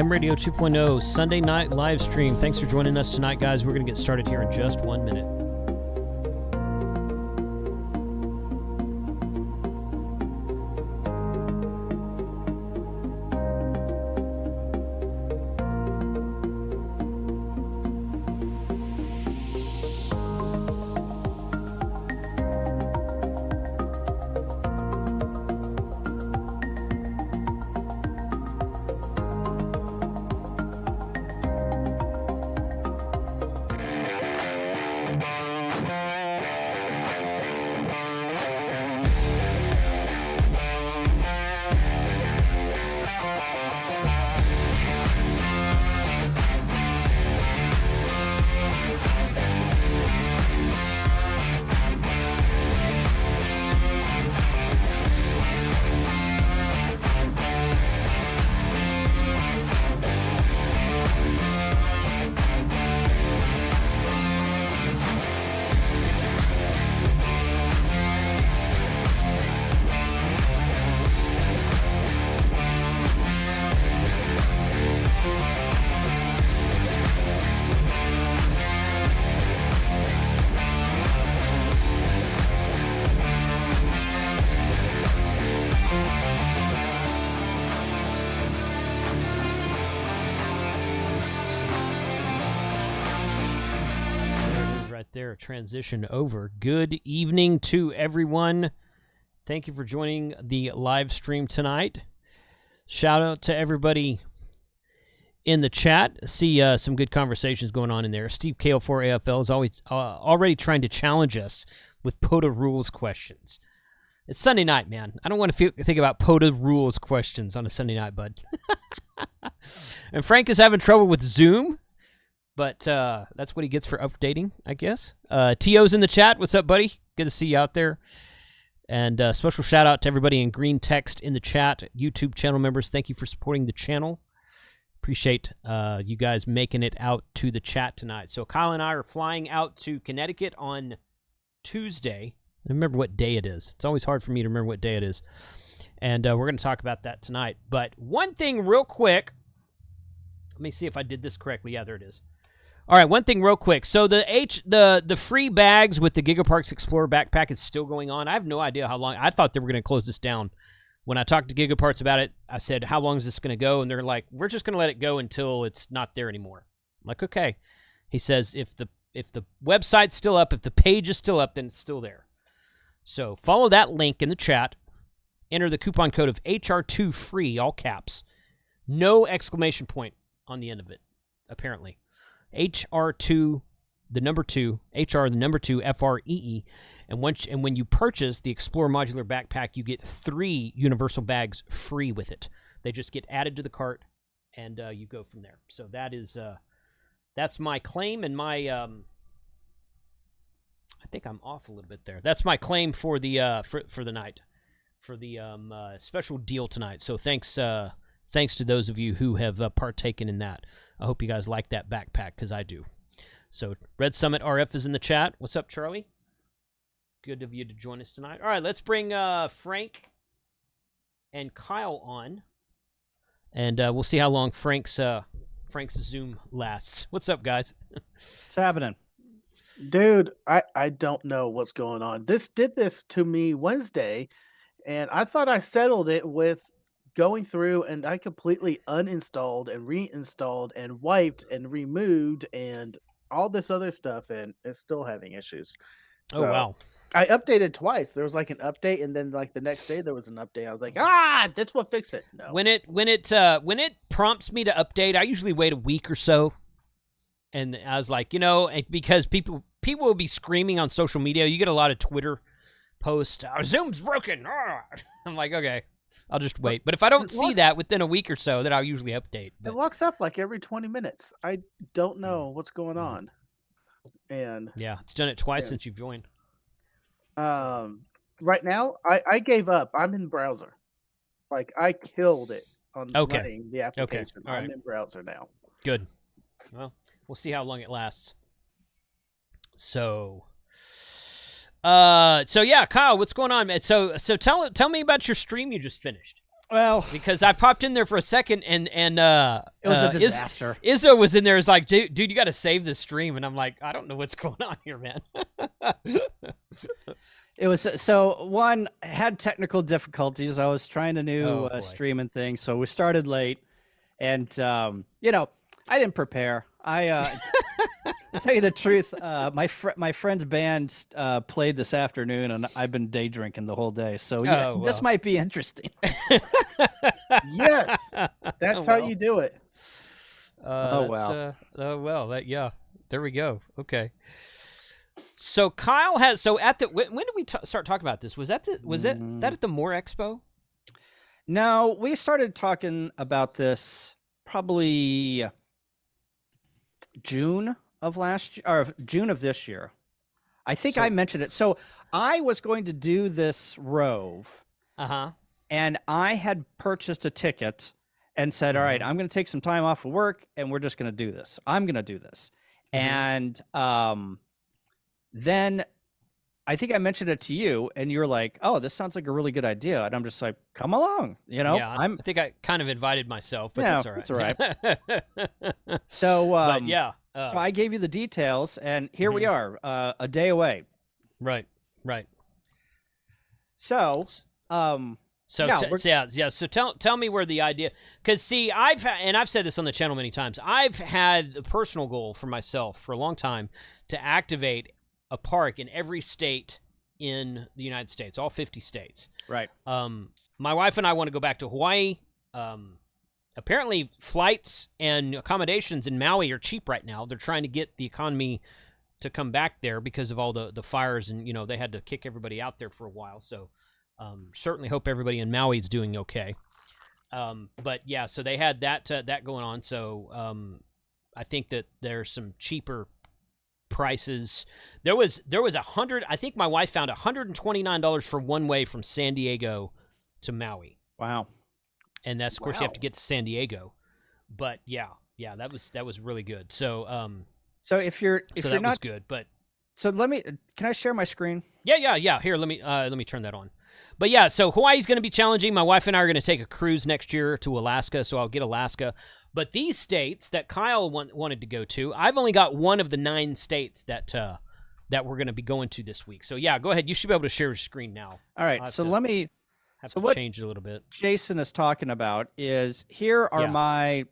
Ham Radio 2.0 Sunday night live stream. Thanks for joining us tonight, guys. We're going to get started here in just 1 minute. There, transition over. Good evening to everyone. Thank you for joining the live stream tonight. Shout out to everybody in the chat. See some good conversations going on in there. Steve Kale4AFL is always already trying to challenge us with POTA rules questions. It's Sunday night, man. I don't want to think about POTA rules questions on a Sunday night, bud. And Frank is having trouble with Zoom. But that's what he gets for updating, I guess. T.O.'s in the chat. What's up, buddy? Good to see you out there. And special shout-out to everybody in green text in the chat. YouTube channel members, thank you for supporting the channel. Appreciate you guys making it out to the chat tonight. So Kyle and I are flying out to Connecticut on Tuesday. I remember what day it is. It's always hard for me to remember what day it is. And we're going to talk about that tonight. But one thing real quick. Let me see if I did this correctly. Yeah, there it is. All right, one thing real quick. So the free bags with the GigaParks Explorer backpack is still going on. I have no idea how long. I thought they were going to close this down. When I talked to GigaParts about it, I said, how long is this going to go? And they're like, we're just going to let it go until it's not there anymore. I'm like, okay. He says, if the website's still up, if the page is still up, then it's still there. So follow that link in the chat. Enter the coupon code of HR2FREE, all caps. No exclamation point on the end of it, apparently. HR2, the number 2, HR, the number 2, FREE. And when you purchase the Explorer Modular Backpack, you get 3 universal bags free with it. They just get added to the cart, and you go from there. So that is, that's my claim and my, I think I'm off a little bit there. That's my claim for the, for the night, for the special deal tonight. So thanks to those of you who have partaken in that. I hope you guys like that backpack, because I do. So Red Summit RF is in the chat. What's up, Charlie? Good of you to join us tonight. All right, let's bring Frank and Kyle on, and we'll see how long Frank's Zoom lasts. What's up, guys? What's happening? Dude, I don't know what's going on. This did this to me Wednesday, and I thought I settled it with going through, and I completely uninstalled and reinstalled and wiped and removed and all this other stuff, and it's still having issues. So, oh, wow. I updated twice. There was like an update, and then like the next day there was an update. I was like, that's what fixed it. No. When it prompts me to update, I usually wait a week or so. And I was like, because people will be screaming on social media. You get a lot of Twitter posts, Zoom's broken. I'm like, okay. I'll just wait. But if I don't see that within a week or so, then I'll usually update. But... It locks up like every 20 minutes. I don't know what's going on. And yeah, it's done it twice since you've joined. Right now, I gave up. I'm in browser. Like, I killed it on running the application. Okay. I'm in browser now. Good. Well, we'll see how long it lasts. So yeah, Kyle, what's going on, man? So tell me about your stream you just finished. Well, because I popped in there for a second and it was a disaster. Izzo was in there. Is like, dude, you got to save the stream, and I'm like, I don't know what's going on here, man. It was so one had technical difficulties. I was trying a new streaming thing, so we started late, and you know, I didn't prepare. To tell you the truth, my friend's band played this afternoon, and I've been day drinking the whole day. So this might be interesting. Yes, that's how you do it. Yeah. There we go. Okay. So Kyle has at the when did we start talking about this? Was that at the More Expo? No, we started talking about this probably June of last year, or June of this year. I think I mentioned it. So I was going to do this Rove. And I had purchased a ticket and said, all right, I'm going to take some time off of work and we're just going to do this. I'm going to do this. And then I think I mentioned it to you and you're like, oh, this sounds like a really good idea. And I'm just like, come along. You know, yeah, I think I kind of invited myself, but that's all right. That's all right. So, so I gave you the details and here we are, a day away. Right. So, So tell me where the idea, because see, I've said this on the channel many times. I've had the personal goal for myself for a long time to activate a park in every state in the United States, all 50 states. Right. My wife and I want to go back to Hawaii. Apparently, flights and accommodations in Maui are cheap right now. They're trying to get the economy to come back there because of all the fires, and they had to kick everybody out there for a while. So. Certainly hope everybody in Maui is doing okay. But yeah, so they had that going on. So I think that there's some cheaper prices. There was $100. I think my wife found $129 for one way from San Diego to Maui. Wow. And that's of course you have to get to San Diego. But yeah, that was really good. So so if you're that not was good, but so can I share my screen? Yeah. Here, let me turn that on. But yeah, so Hawaii's going to be challenging. My wife and I are going to take a cruise next year to Alaska, so I'll get Alaska. But these states that Kyle wanted to go to, I've only got one of the 9 states that we're going to be going to this week. So yeah, go ahead. You should be able to share your screen now. All right. So let me what change it a little bit. Jason is talking about is here are my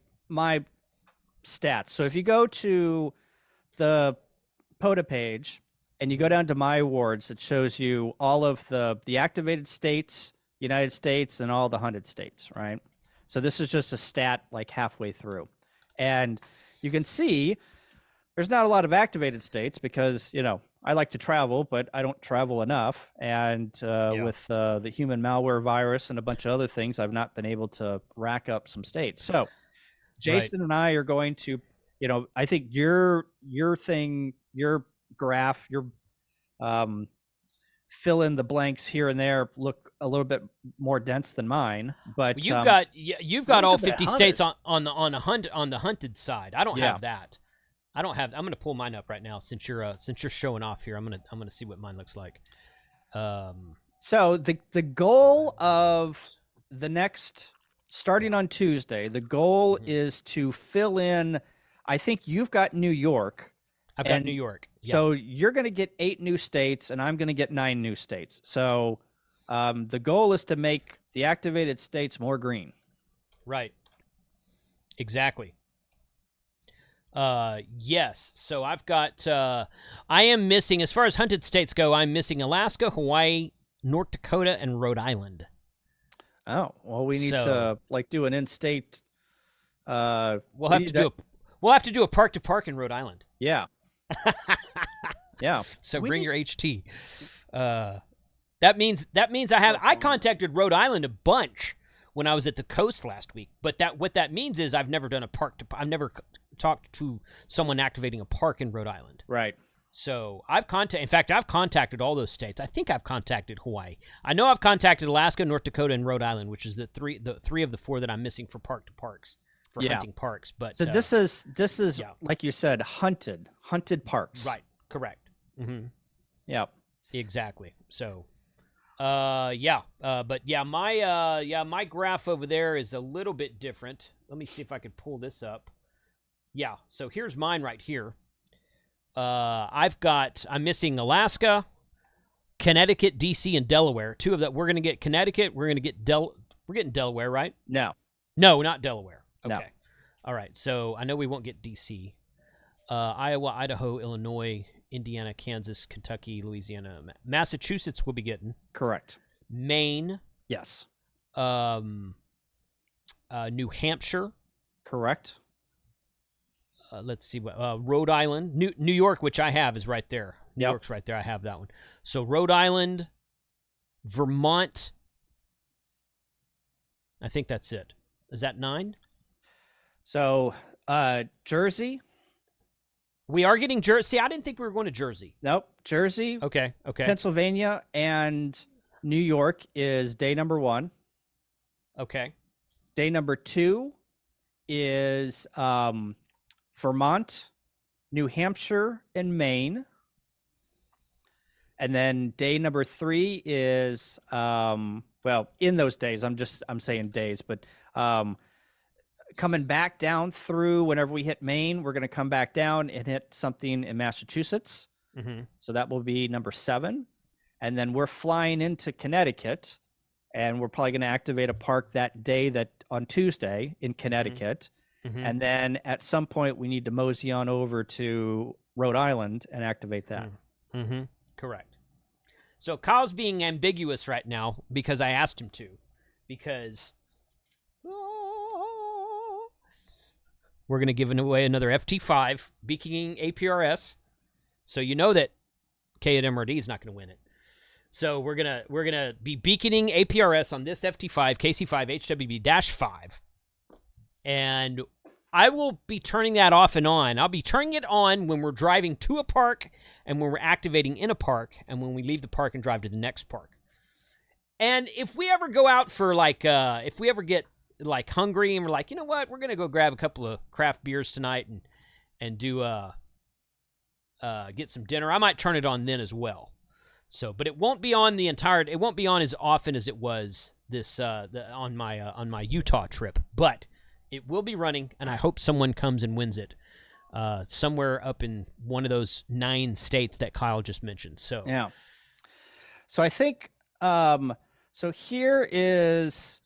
stats. So if you go to the POTA page. And you go down to My Awards, it shows you all of the activated states, United States, and all the hunted states, right? So this is just a stat like halfway through. And you can see there's not a lot of activated states because, I like to travel, but I don't travel enough. And with the human malware virus and a bunch of other things, I've not been able to rack up some states. So Jason and I are going to, I think your thing, your graph, your fill in the blanks here and there look a little bit more dense than mine, but you've got all 50 states on the hunted side. I don't have that. I'm going to pull mine up right now since you're showing off here. I'm going to see what mine looks like. So the goal of the next starting on Tuesday, the goal is to fill in. I think you've got New York. I've got New York. Yeah. So you're going to get 8 new states, and I'm going to get 9 new states. So the goal is to make the activated states more green. Right. Exactly. Yes. So I've got. I am missing, as far as hunted states go, I'm missing Alaska, Hawaii, North Dakota, and Rhode Island. Oh well, we need to do an in-state. We'll have to do a park to park in Rhode Island. Yeah. Yeah. So bring your HT. That means I contacted Rhode Island a bunch when I was at the coast last week. But what that means is I've never done a park I've never talked to someone activating a park in Rhode Island. Right. So I've contacted all those states. I think I've contacted Hawaii. I know I've contacted Alaska, North Dakota, and Rhode Island, which is the three of the 4 that I'm missing for park to parks. For hunting parks, but so this is like you said, hunted parks. Right, correct. Mm-hmm. Yeah, exactly. So But yeah, my graph over there is a little bit different. Let me see if I could pull this up. Yeah, so here's mine right here. I'm missing Alaska, Connecticut, DC, and Delaware. Two of that. We're gonna get Connecticut. We're getting Delaware, right? No, not Delaware. Okay. No. All right. So I know we won't get DC. Iowa, Idaho, Illinois, Indiana, Kansas, Kentucky, Louisiana, Massachusetts will be getting. Correct. Maine. Yes. New Hampshire. Correct. Let's see what Rhode Island, New York, which I have, is right there. New Yep. York's right there. I have that one. So Rhode Island, Vermont. I think that's it. Is that 9? So Jersey. We are getting Jersey. See, I didn't think we were going to Jersey. Nope. Jersey. Okay. Pennsylvania and New York is day number 1. Okay. Day number 2 is Vermont, New Hampshire, and Maine. And then day number 3 is in those days, I'm saying days, but coming back down through whenever we hit Maine, we're going to come back down and hit something in Massachusetts. Mm-hmm. So that will be number 7. And then we're flying into Connecticut, and we're probably going to activate a park that day, that on Tuesday in Connecticut. Mm-hmm. And then at some point we need to mosey on over to Rhode Island and activate that. Mm-hmm. Correct. So Kyle's being ambiguous right now because I asked him to, because we're going to give away another FT5 beaconing APRS. So you know that K at MRD is not going to win it. So we're gonna be beaconing APRS on this FT5 KC5 HWB-5, and I will be turning that off and on. I'll be turning it on when we're driving to a park, and when we're activating in a park, and when we leave the park and drive to the next park. And if we ever go out for if we ever get hungry and we're like, you know what, we're gonna go grab a couple of craft beers tonight and do get some dinner, I might turn it on then as well. So, but it won't be on it won't be on as often as it was this on my Utah trip, but it will be running, and I hope someone comes and wins it somewhere up in one of those 9 states that Kyle just mentioned. So yeah. So I think so here is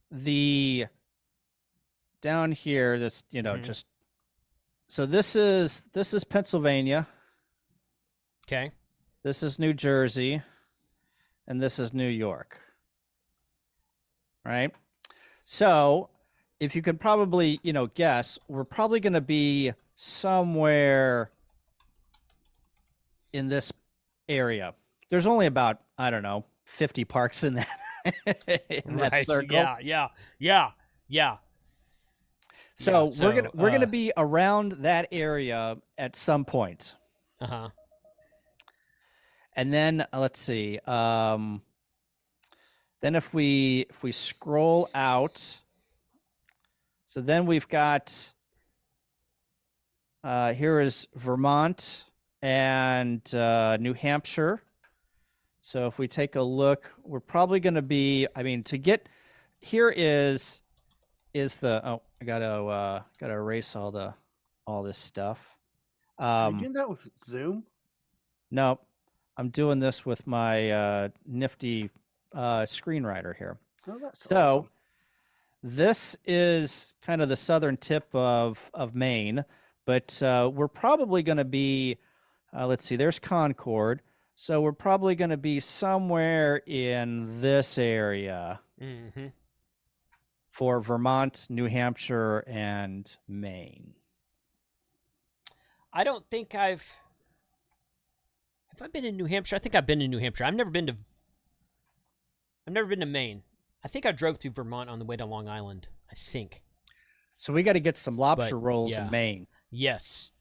the down here. This just so this is Pennsylvania. Okay. This is New Jersey, and this is New York. Right? So, if you could probably, guess, we're probably going to be somewhere in this area. There's only about, 50 parks in that circle. Yeah. So, we're gonna be around that area at some point. Uh-huh. And then let's see. Then if we scroll out, so then we've got here is Vermont and New Hampshire. So if we take a look, we're probably going to be. To get here is the I gotta erase all this stuff. Are you doing that with Zoom? No. I'm doing this with my nifty screenwriter here. Oh, that's so awesome. This is kind of the southern tip of Maine, but we're probably going to be, let's see, there's Concord. So we're probably going to be somewhere in this area for Vermont, New Hampshire, and Maine. I don't think Have I been in New Hampshire? I think I've been in New Hampshire. I've never been to Maine. I think I drove through Vermont on the way to Long Island, I think. So we got to get some lobster rolls in Maine. Yes.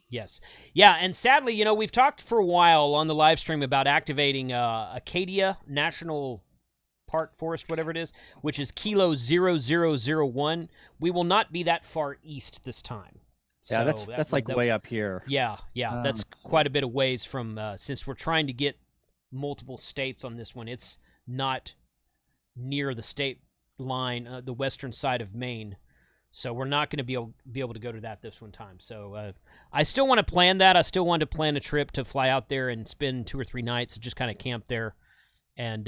Yeah, and sadly, we've talked for a while on the live stream about activating Acadia National Park Forest, whatever it is, which is Kilo 0001. We will not be that far east this time. Yeah, so that's way up here. Yeah, that's quite a bit of ways from, since we're trying to get multiple states on this one. It's not near the state line, the western side of Maine. So we're not going to be able to go to that this one time. So I still want to plan that. I still want to plan a trip to fly out there and spend 2 or 3 nights and just kind of camp there and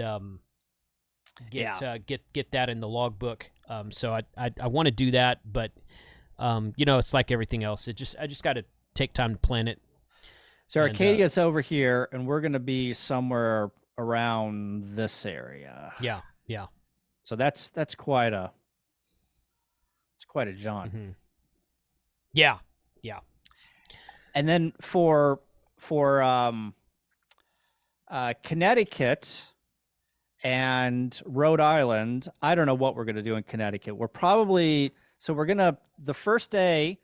get that in the logbook. So I want to do that, but it's like everything else. I just got to take time to plan it. So Arcadia's over here, and we're going to be somewhere around this area. Yeah. So that's quite a jaunt. Mm-hmm. Yeah. And then for Connecticut and Rhode Island, I don't know what we're going to do in Connecticut. We're going to, the first day,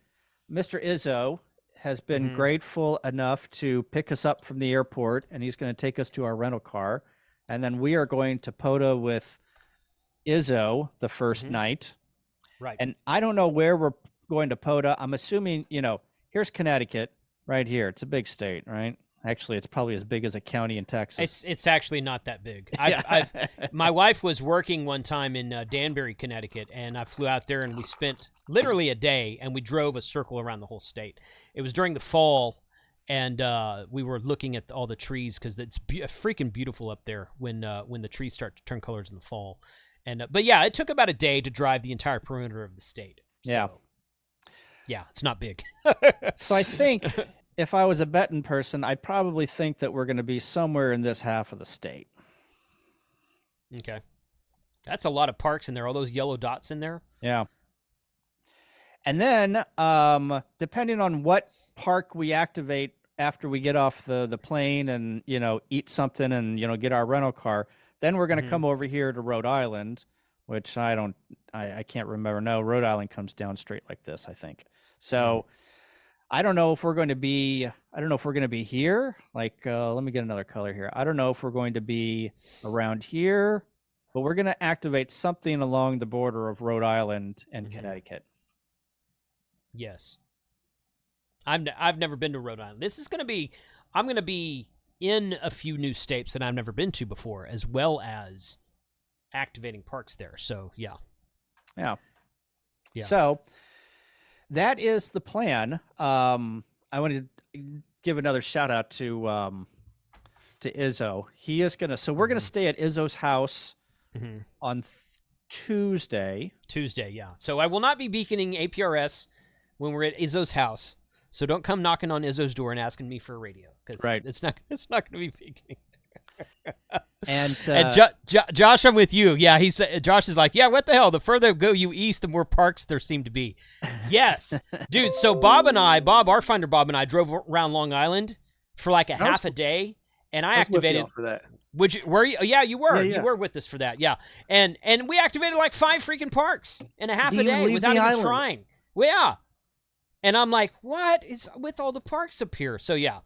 Mr. Izzo has been grateful enough to pick us up from the airport, and he's going to take us to our rental car. And then we are going to POTA with Izzo the first night. Right. And I don't know where we're going to POTA. I'm assuming, here's Connecticut right here. It's a big state, right? Actually, it's probably as big as a county in Texas. It's actually not that big. My wife was working one time in Danbury, Connecticut, and I flew out there, and we spent literally a day, and we drove a circle around the whole state. It was during the fall, and we were looking at all the trees because it's freaking beautiful up there when the trees start to turn colors in the fall. And but yeah, it took about a day to drive the entire perimeter of the state. So, yeah, it's not big. So I think if I was a betting person, I'd probably think that we're going to be somewhere in this half of the state. Okay. That's a lot of parks in there, all those yellow dots in there. Yeah. And then, depending on what park we activate after we get off the plane and, eat something and, get our rental car, then we're going to come over here to Rhode Island, which I can't remember. No, Rhode Island comes down straight like this, I think. So I don't know if we're going to be here. Like, let me get another color here. I don't know if we're going to be around here, but we're going to activate something along the border of Rhode Island and Connecticut. Yes. I've never been to Rhode Island. I'm going to be in a few new states that I've never been to before, as well as activating parks there. So, yeah. So that is the plan. I want to give another shout out to Izzo. He is going to, so we're going to stay at Izzo's house on Tuesday. Yeah. So I will not be beaconing APRS when we're at Izzo's house. So don't come knocking on Izzo's door and asking me for a radio, because it's not going to be beaconing. And Josh, I'm with you. Yeah, he said. Josh is like, yeah, what the hell? The further you east, the more parks there seem to be. Yes, dude. So Bob, our finder Bob and I drove around Long Island for like half a day, and I activated for that. Were you? Yeah, you were. Yeah. You were with us for that. Yeah, and we activated like 5 freaking parks in a half a day without even trying. Well, yeah. And I'm like, what is with all the parks up here? So yeah.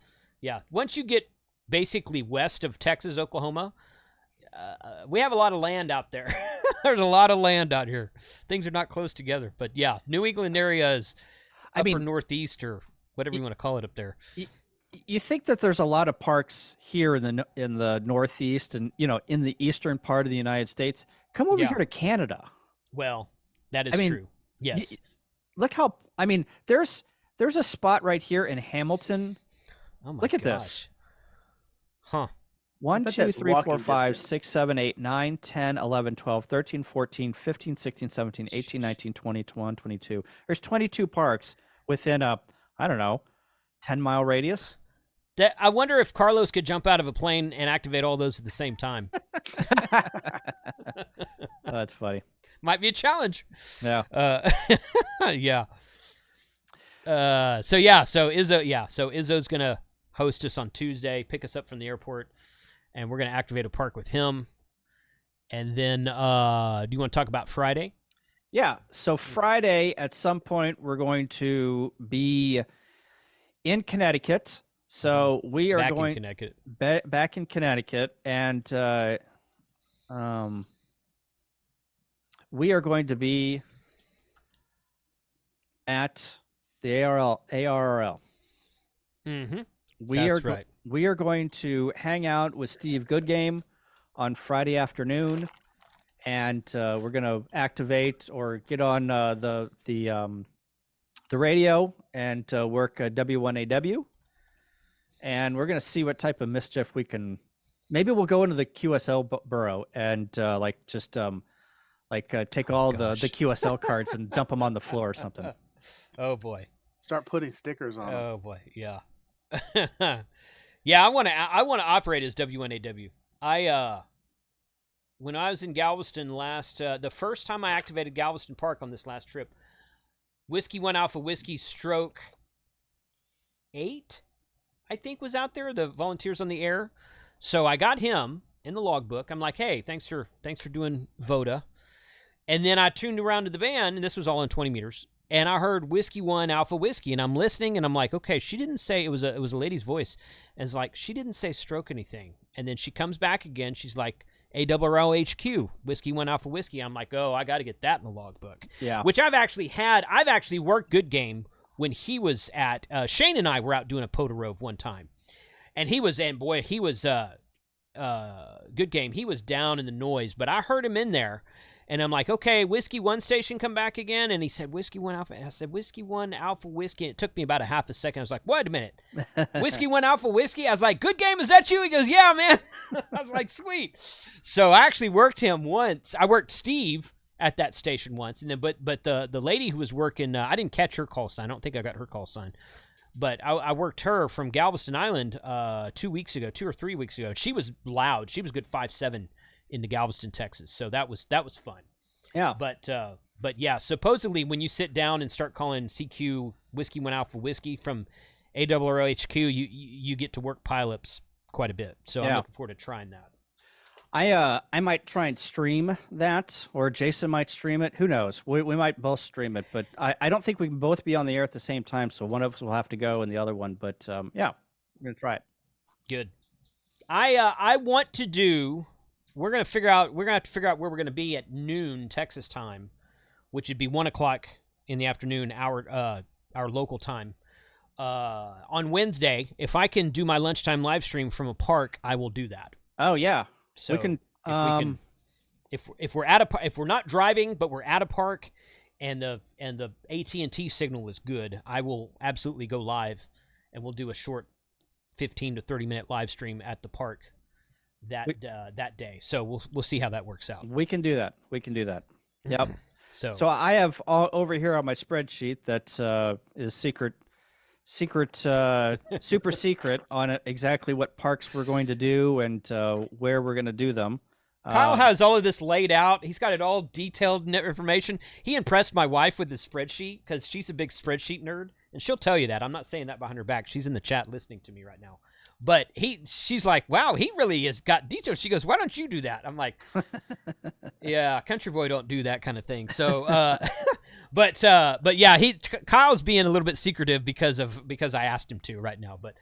Once you get basically west of Texas, Oklahoma, we have a lot of land out there. There's a lot of land out here. Things are not close together, but yeah, New England area is upper northeast or whatever you want to call it up there. You think that there's a lot of parks here in the northeast and in the eastern part of the United States. Come over here to Canada. Well, that is true. Yes. Look how there's a spot right here in Hamilton. Oh my Look at gosh. this. Huh. 1, 2, 3, 4, 5, 6, 7, 8, 9, 10, 11, 12, 13, 14, 15, 16, 17, 18, 19, 20, 21, 22. There's 22 parks within a, 10-mile radius. I wonder if Carlos could jump out of a plane and activate all those at the same time. Oh, that's funny. Might be a challenge. Yeah. Yeah. So Izzo's gonna host us on Tuesday, pick us up from the airport, and we're gonna activate a park with him. And then, do you want to talk about Friday? Yeah. So Friday, at some point, we're going to be in Connecticut. So we are back going in Connecticut. Back in Connecticut, and we are going to be at the ARRL. Mm-hmm. We are going to hang out with Steve Goodgame on Friday afternoon, and we're gonna activate or get on the radio and work W1AW, and we're gonna see what type of mischief we can. Maybe we'll go into the QSL burrow and take all the QSL cards and dump them on the floor or something. Oh boy! Start putting stickers on them. Oh boy! Yeah. Yeah, I want to operate as W1AW. When I was in Galveston the first time I activated Galveston Park on this last trip, Whiskey 1 Alpha Whiskey stroke 8, I think, was out there. The volunteers on the air. So I got him in the logbook. I'm like, hey, thanks for doing VOTA. And then I tuned around to the band, and this was all in 20 meters. And I heard Whiskey 1 Alpha Whiskey, and I'm listening, and I'm like, okay, she didn't say, it was a lady's voice. And it's like, she didn't say stroke anything. And then she comes back again. She's like, ARRHQ, Whiskey 1 Alpha Whiskey. I'm like, oh, I got to get that in the logbook. Yeah. Which I've actually worked Good Game when he was at, Shane and I were out doing a POTA Rove one time. And he was Good Game. He was down in the noise, but I heard him in there. And I'm like, okay, Whiskey 1 station, come back again. And he said, Whiskey 1 Alpha. And I said, Whiskey 1 Alpha Whiskey. And it took me about a half a second. I was like, wait a minute. Whiskey 1 Alpha Whiskey? I was like, Good Game, is that you? He goes, yeah, man. I was like, sweet. So I actually worked him once. I worked Steve at that station once. And then, but the lady who was working, I didn't catch her call sign. I don't think I got her call sign. But I worked her from Galveston Island 2 or 3 weeks ago. She was loud. She was good 5'7" into Galveston, Texas. So that was fun. Yeah. But yeah, supposedly when you sit down and start calling CQ Whiskey 1 Alpha Whiskey from ARRHQ, you get to work pileups quite a bit. So I'm looking forward to trying that. I might try and stream that, or Jason might stream it. Who knows? We might both stream it, but I don't think we can both be on the air at the same time. So one of us will have to go and the other one. But yeah, we're gonna try it. Good. I want to do. We're gonna have to figure out where we're gonna be at noon Texas time, which would be 1 o'clock in the afternoon, our local time. On Wednesday, if I can do my lunchtime live stream from a park, I will do that. Oh yeah, so if we're not driving but we're at a park, and the AT&T signal is good, I will absolutely go live, and we'll do a short 15 to 30 minute live stream at the park that day. So we'll see how that works out. We can do that. Yep. So I have all over here on my spreadsheet that is secret, super secret on exactly what parks we're going to do and where we're going to do them. Kyle has all of this laid out. He's got it all detailed information. He impressed my wife with his spreadsheet because she's a big spreadsheet nerd, and she'll tell you that. I'm not saying that behind her back. She's in the chat listening to me right now. But she's like, wow, he really has got details. She goes, why don't you do that? I'm like, yeah, country boy don't do that kind of thing. So, but yeah, Kyle's being a little bit secretive because I asked him to right now. But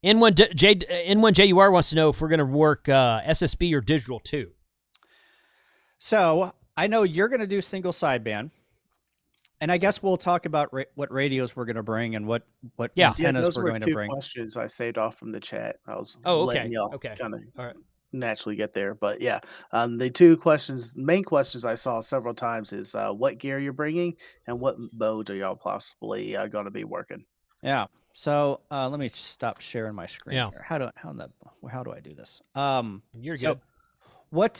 N1JUR wants to know if we're going to work SSB or digital too. So I know you're going to do single sideband. And I guess we'll talk about what radios we're going to bring and what antennas we're going to bring. Those were 2 questions I saved off from the chat. I was letting y'all kind of naturally get there. But yeah, the 2 main questions I saw several times is what gear you're bringing and what modes are y'all possibly going to be working. Yeah. So let me stop sharing my screen here. How do I do this? You're good. What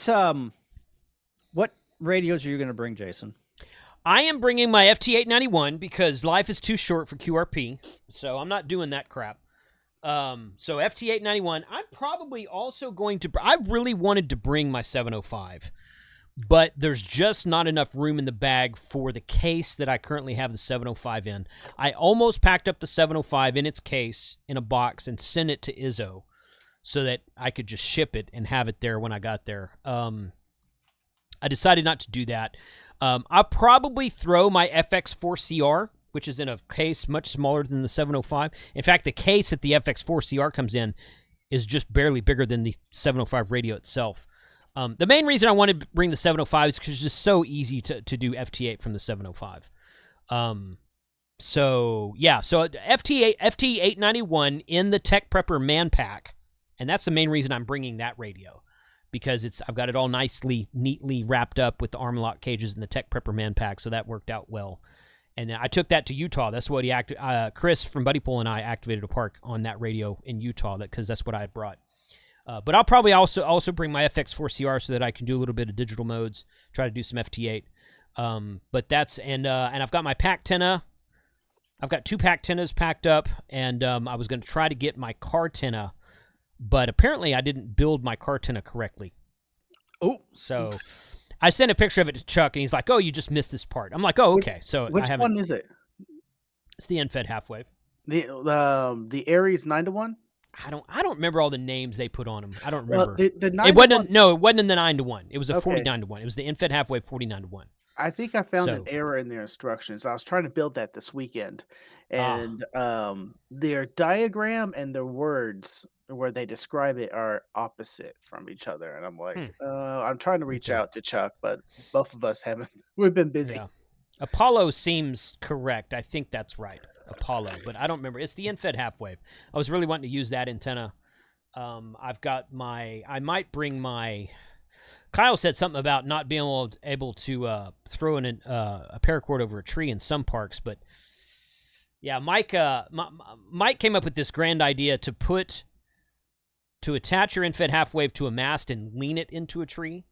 radios are you going to bring, Jason? I am bringing my FT891 because life is too short for QRP, so I'm not doing that crap. So FT891, I'm probably also going to... I really wanted to bring my 705, but there's just not enough room in the bag for the case that I currently have the 705 in. I almost packed up the 705 in its case in a box and sent it to Izzo so that I could just ship it and have it there when I got there. I decided not to do that. I'll probably throw my FX4CR, which is in a case much smaller than the 705. In fact, the case that the FX4CR comes in is just barely bigger than the 705 radio itself. The main reason I wanted to bring the 705 is because it's just so easy to do FT8 from the 705. So FT891 in the Tech Prepper Man Pack, And that's the main reason I'm bringing that radio, because I've got it all neatly wrapped up with the arm lock cages and the Tech Prepper Man pack, so that worked out well. And then I took that to Utah. That's what Chris from Buddy Pool and I activated a park on that radio in Utah, because that's what I had brought. But I'll probably also bring my FX4CR so that I can do a little bit of digital modes, try to do some FT8. But that's, and I've got my pack tenna. I've got 2 pack tennas packed up, and I was going to try to get my car tenna, but apparently I didn't build my car tenna correctly. Oh, so oops. I sent a picture of it to Chuck, and he's like, "Oh, you just missed this part." I'm like, "Oh, okay." So which one is it? It's the end-fed half wave. The Aries 9-to-1. I don't remember all the names they put on them. I don't remember. Well, the 9 it wasn't. No, it wasn't in the 9-to-1. It was a 49-to-1. It was the end-fed half wave 49-to-1. I think I found an error in their instructions. I was trying to build that this weekend, and their diagram and their words where they describe it are opposite from each other. And I'm like, I'm trying to reach out to Chuck, but both of us haven't. We've been busy. Yeah. Apollo seems correct. I think that's right. Apollo, but I don't remember. It's the end-fed half wave. I was really wanting to use that antenna. I've got I might bring my. Kyle said something about not being able to throw in a paracord over a tree in some parks, but yeah, Mike came up with this grand idea to attach your end-fed half wave to a mast and lean it into a tree.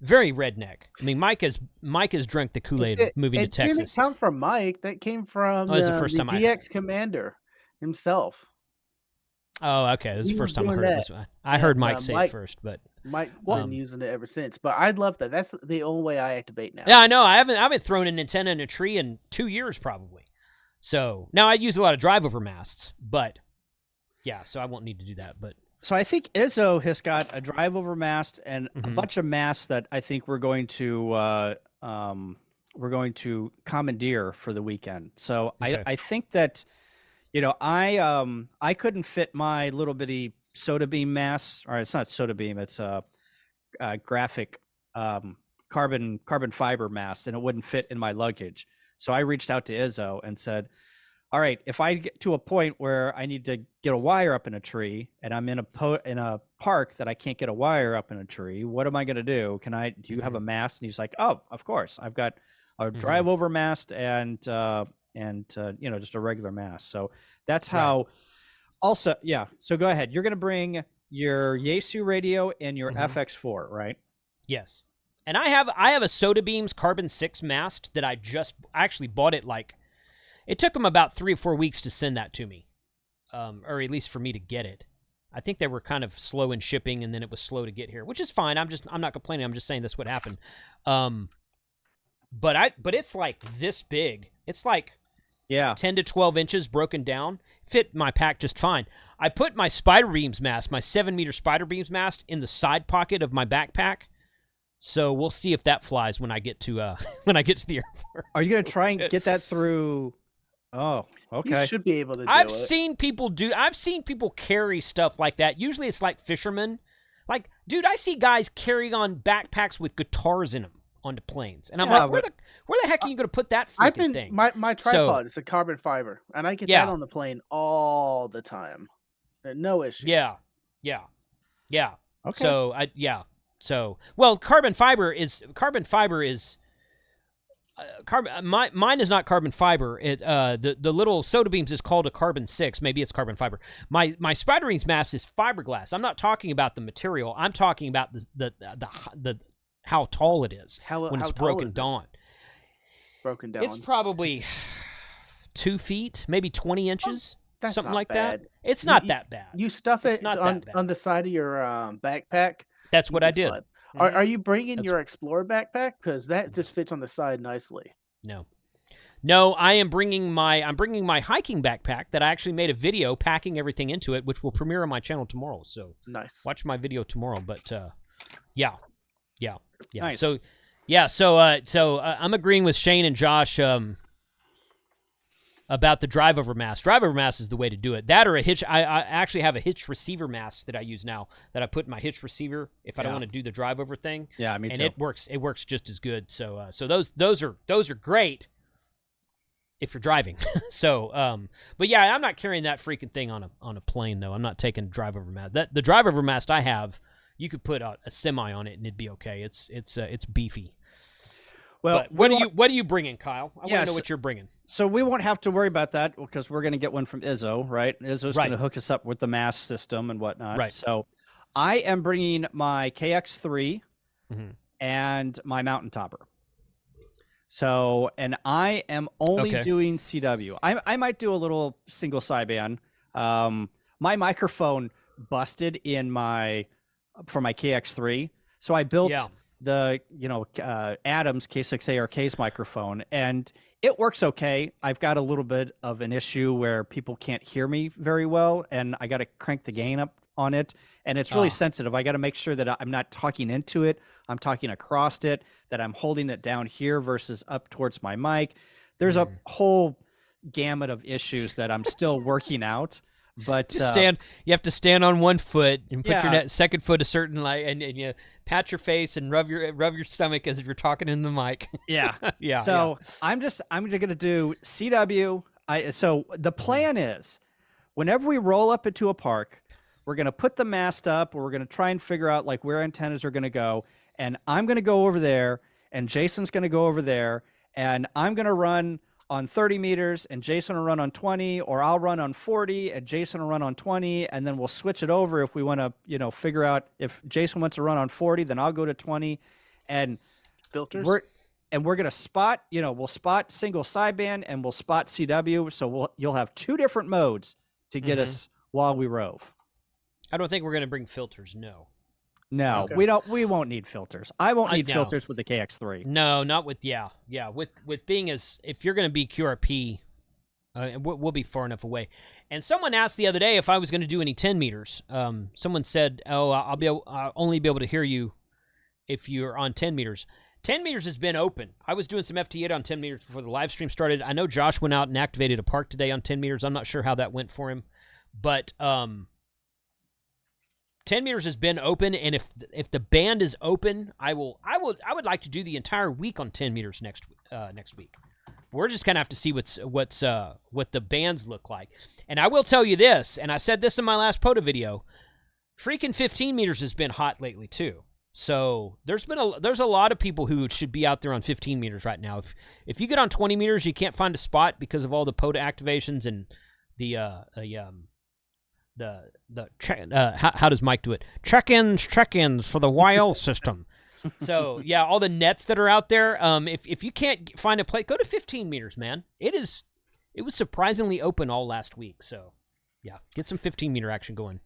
Very redneck. I mean, Mike has drunk the Kool-Aid of moving to Texas. It didn't come from Mike. That came from the DX commander himself. Oh, okay. This is the first time I heard this one. I heard Mike say it first, but Mike been using it ever since. But I'd love that. That's the only way I activate now. Yeah, I know. I haven't thrown an antenna in a tree in 2 years probably. So now I use a lot of drive over masts, but yeah, so I won't need to do that. But so I think Izzo has got a drive over mast and a bunch of masts that I think we're going to commandeer for the weekend. So okay. I think that, you know, I couldn't fit my little bitty soda beam mast, or it's not soda beam, it's a graphic carbon fiber mast, and it wouldn't fit in my luggage. So I reached out to Izzo and said, all right, if I get to a point where I need to get a wire up in a tree and I'm in a park that I can't get a wire up in a tree, what am I going to do? Do you have a mast? And he's like, oh, of course. I've got a drive over mast and just a regular mast. So that's how. Right. Also, yeah. So go ahead. You're going to bring your Yaesu radio and your FX4, right? Yes. And I have a Soda Beams Carbon 6 mast that I actually bought it like. It took them about 3 or 4 weeks to send that to me, or at least for me to get it. I think they were kind of slow in shipping, and then it was slow to get here, which is fine. I'm not complaining. I'm just saying that's what happened. But it's like this big. It's like 10 to 12 inches broken down. Fit my pack just fine. I put my Spider Beams mast, my 7-meter Spider Beams mast, in the side pocket of my backpack. So we'll see if that flies when I get to the airport. Are you gonna try and get that through? Oh, okay. You should be able to do I've seen people carry stuff like that. Usually it's like fishermen. Like, dude, I see guys carrying on backpacks with guitars in them onto planes. And I'm like, where the heck are you going to put that freaking thing? My tripod is a carbon fiber, and I get that on the plane all the time. No issues. Yeah. Okay. So, well, carbon fiber is mine is not carbon fiber. It the little Soda Beams is called a carbon 6. Maybe it's carbon fiber. My Spider Beams mast is fiberglass. I'm not talking about the material. I'm talking about the how tall it is when it's broken down. Broken down. It's probably 2 feet, maybe 20 inches, something like bad. that. It's not that bad. You stuff it on the side of your backpack. That's what I did. Are you bringing your Explorer backpack? Because that just fits on the side nicely. No, I'm bringing my hiking backpack that I actually made a video packing everything into it, which will premiere on my channel tomorrow. So nice. Watch my video tomorrow. But yeah. Nice. So I'm agreeing with Shane and Josh about the drive over mast. Drive over mast is the way to do it. That or a hitch. I actually have a hitch receiver mast that I use now that I put in my hitch receiver if I don't want to do the drive over thing. Yeah, me too. And it works just as good. So those are great. if you're driving. So, but yeah, I'm not carrying that freaking thing on a plane though. I'm not taking drive over mast. The drive over mast I have, you could put a semi on it and it'd be okay. It's beefy. Well, but what are you bringing, Kyle? I want to know what you're bringing. So we won't have to worry about that because we're going to get one from Izzo, right? Izzo's Right. going to hook us up with the mast system and whatnot. Right. So I am bringing my KX3 Mm-hmm. and my mountain topper. So, and I am only doing CW. I might do a little single sideband. My microphone busted for my KX3, so I built the Adams K6ARK's microphone, and it works okay. I've got a little bit of an issue where people can't hear me very well, and I got to crank the gain up on it, and it's really sensitive. I got to make sure that I'm not talking into it, I'm talking across it, that I'm holding it down here versus up towards my mic. There's a whole gamut of issues that I'm still working out. But you have to stand on one foot and put your second foot a certain light, and you pat your face and rub your stomach as you're talking in the mic. Yeah. So I'm just gonna do CW. So the plan is, whenever we roll up into a park, we're going to put the mast up, or we're going to try and figure out like where antennas are going to go. And I'm going to go over there, and Jason's going to go over there, and I'm going to run on 30 meters, and Jason will run on 20, or I'll run on 40, and Jason will run on 20, and then we'll switch it over if we want to, figure out if Jason wants to run on 40, then I'll go to 20, and filters. We're going to spot, we'll spot single sideband and we'll spot CW. So you'll have two different modes to get us while we rove. I don't think we're going to bring filters. No, okay. We won't need filters. I won't need filters with the KX3. No, not with with being if you're going to be QRP, we'll be far enough away. And someone asked the other day if I was going to do any 10 meters. Someone said, "Oh, I'll only be able to hear you if you're on 10 meters." 10 meters has been open. I was doing some FT8 on 10 meters before the live stream started. I know Josh went out and activated a park today on 10 meters. I'm not sure how that went for him, but 10 meters has been open, and if the band is open, I would like to do the entire week on 10 meters next week. We're just gonna have to see what the bands look like. And I will tell you this, and I said this in my last POTA video, freaking 15 meters has been hot lately too. So there's a lot of people who should be out there on 15 meters right now. If you get on 20 meters, you can't find a spot because of all the POTA activations and how does Mike do it? Check-ins for the YL system. So yeah, all the nets that are out there. If you can't find a place, go to 15 meters, man. It was surprisingly open all last week. So yeah, get some 15 meter action going.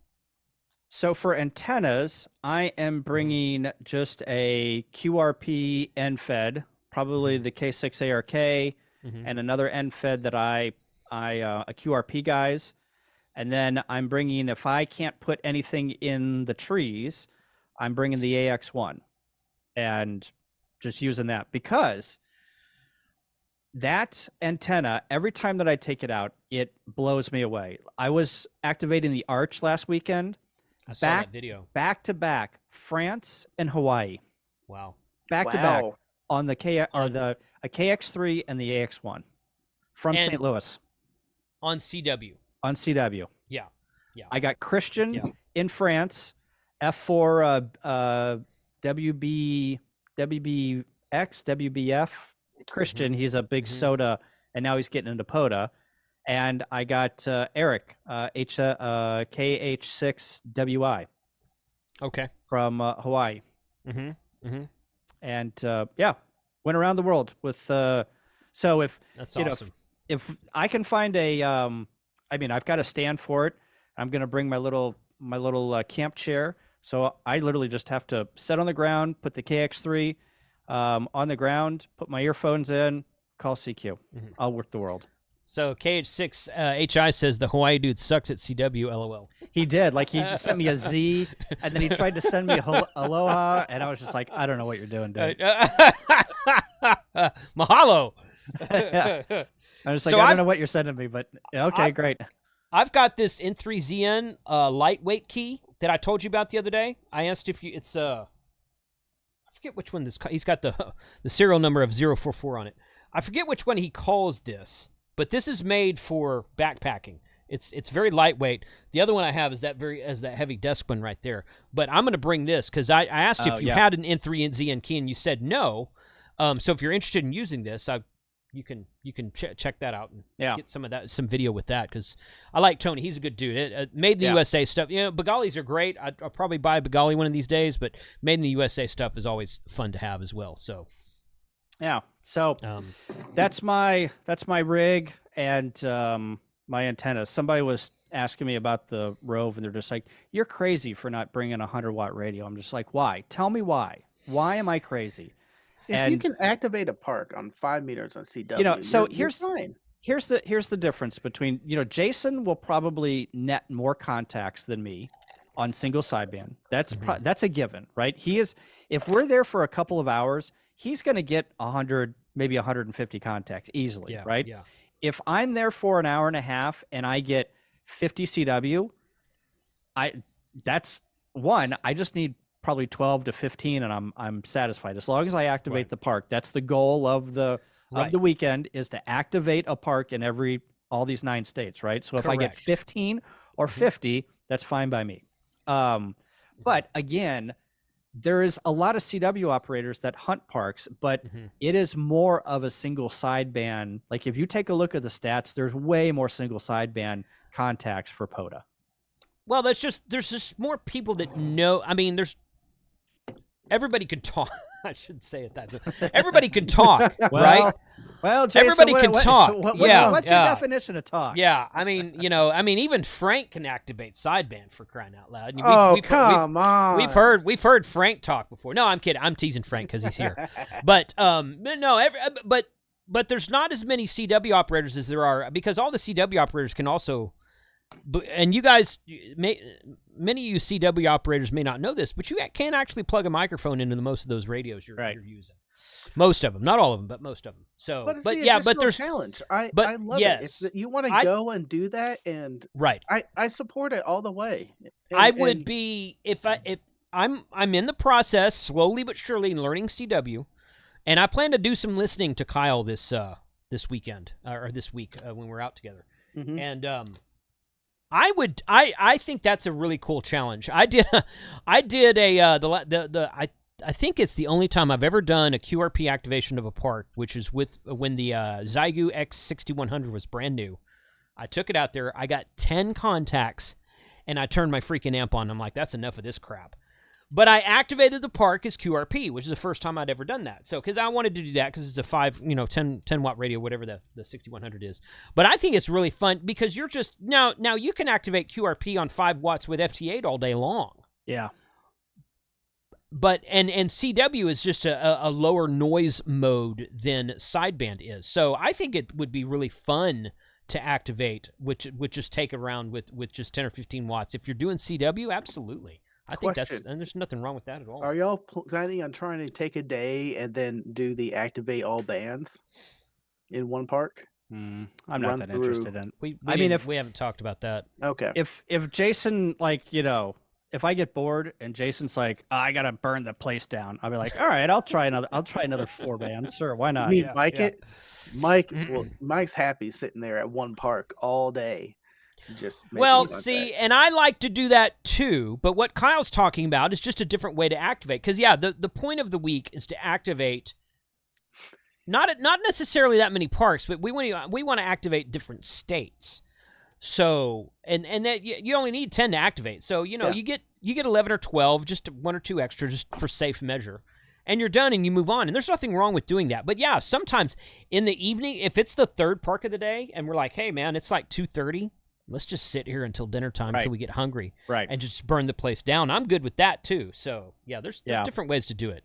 So for antennas, I am bringing just a QRP end-fed, probably the K6ARK, and another end-fed that a QRP guys. And then I'm bringing, if I can't put anything in the trees, I'm bringing the AX1 and just using that, because that antenna, every time that I take it out, it blows me away. I was activating the Arch last weekend. I saw that video. Back to back, France and Hawaii. Wow. Back to back on the KX3 and the AX1 from St. Louis. On CW. On CW. Yeah. I got Christian in France, F4 WBF. Christian, he's a big soda, and now he's getting into POTA. And I got Eric, KH6WI. Okay. From Hawaii. And went around the world with. So if that's awesome. If I can find a, I've got a stand for it. I'm gonna bring my little camp chair. So I literally just have to sit on the ground, put the KX3 on the ground, put my earphones in, call CQ. I'll work the world. So KH6HI says the Hawaii dude sucks at CW, LOL. He did. Like, he just sent me a Z, and then he tried to send me a aloha, and I was just like, I don't know what you're doing, dude. Mahalo. I was like, I don't know what you're sending me, but okay, great. I've got this N3ZN lightweight key that I told you about the other day. I asked if you, it's I forget which one this. He's got the serial number of 044 on it. I forget which one he calls this. but this is made for backpacking. It's very lightweight. The other one I have is that heavy desk one right there. But I'm going to bring this because I asked you if you had an N3ZN key, and you said no. So if you're interested in using this, you can check that out and get some video with that, because I like Tony. He's a good dude. Made in the USA stuff. Begalis are great. I'll probably buy a Begali one of these days, but made in the USA stuff is always fun to have as well. So so that's my rig and my antenna. Somebody was asking me about the Rove, and they're just like, "You're crazy for not bringing a 100-watt radio." I'm just like, "Why? Tell me why. Why am I crazy?" If you can activate a park on 5 meters on CW, so you're fine. Here's the difference between, Jason will probably net more contacts than me on single sideband. That's a given, right? If we're there for a couple of hours, he's going to get 100, maybe 150 contacts easily, right? Yeah. If I'm there for an hour and a half and I get 50 CW, I just need probably 12 to 15, and I'm satisfied. As long as I activate the park, that's the goal of the weekend, is to activate a park in all these 9 states, right? So if I get 15 or 50, that's fine by me. But again, there is a lot of CW operators that hunt parks, but it is more of a single sideband. Like if you take a look at the stats, there's way more single sideband contacts for POTA. Well, there's just more people that know. I mean, everybody can talk. I shouldn't say it that way. Everybody can talk, right? Well, Jason, everybody can talk. What's your definition of talk? Yeah, I mean, even Frank can activate sideband, for crying out loud. Come on. We've heard Frank talk before. No, I'm kidding. I'm teasing Frank because he's here. But but there's not as many CW operators as there are, because all the CW operators can also. And you guys, many of you CW operators may not know this, but you can actually plug a microphone into most of those radios you're using. Most of them, not all of them, but most of them. So, but there's challenge. I love it. If you want to go and do that, and I support it all the way. I would be if I'm in the process, slowly but surely, learning CW, and I plan to do some listening to Kyle this weekend or this week when we're out together, and I think that's a really cool challenge. I think it's the only time I've ever done a QRP activation of a park, which is when the Zygu X6100 was brand new. I took it out there. I got 10 contacts, and I turned my freaking amp on. I'm like, that's enough of this crap. But I activated the park as QRP, which is the first time I'd ever done that. So, because I wanted to do that, because it's a 10 watt radio, whatever the 6100 is. But I think it's really fun because you're just now you can activate QRP on 5 watts with FT8 all day long. Yeah. But and CW is just a lower noise mode than sideband is. So I think it would be really fun to activate, which would just take around with just 10 or 15 watts. If you're doing CW, absolutely. I think there's nothing wrong with that at all. Are y'all planning on trying to take a day and then do the activate all bands in one park? I'm not that interested in. We haven't talked about that. Okay. If Jason, if I get bored and Jason's like, I gotta burn the place down, I'll be like, all right, I'll try another 4 bands. Sure, why not? Mike's happy sitting there at one park all day. And I like to do that too, but what Kyle's talking about is just a different way to activate. Because the point of the week is to activate not necessarily that many parks, but we want to activate different states. So and that you only need 10 to activate. So you get 11 or 12, just 1 or 2 extra, just for safe measure. And you're done and you move on. And there's nothing wrong with doing that. But yeah, sometimes in the evening, if it's the third park of the day and we're like, hey man, it's like 2:30. Let's just sit here until dinner time until we get hungry, and just burn the place down. I'm good with that too. So yeah, there's different ways to do it.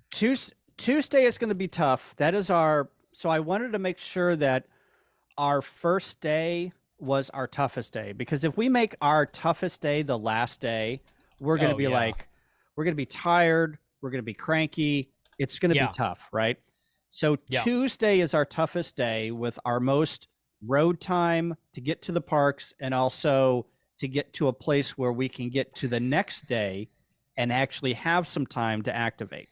Tuesday is going to be tough. That is so I wanted to make sure that our first day was our toughest day, because if we make our toughest day the last day, we're going to be we're going to be tired. We're going to be cranky. It's going to be tough, right? So Tuesday is our toughest day with our most road time to get to the parks, and also to get to a place where we can get to the next day and actually have some time to activate.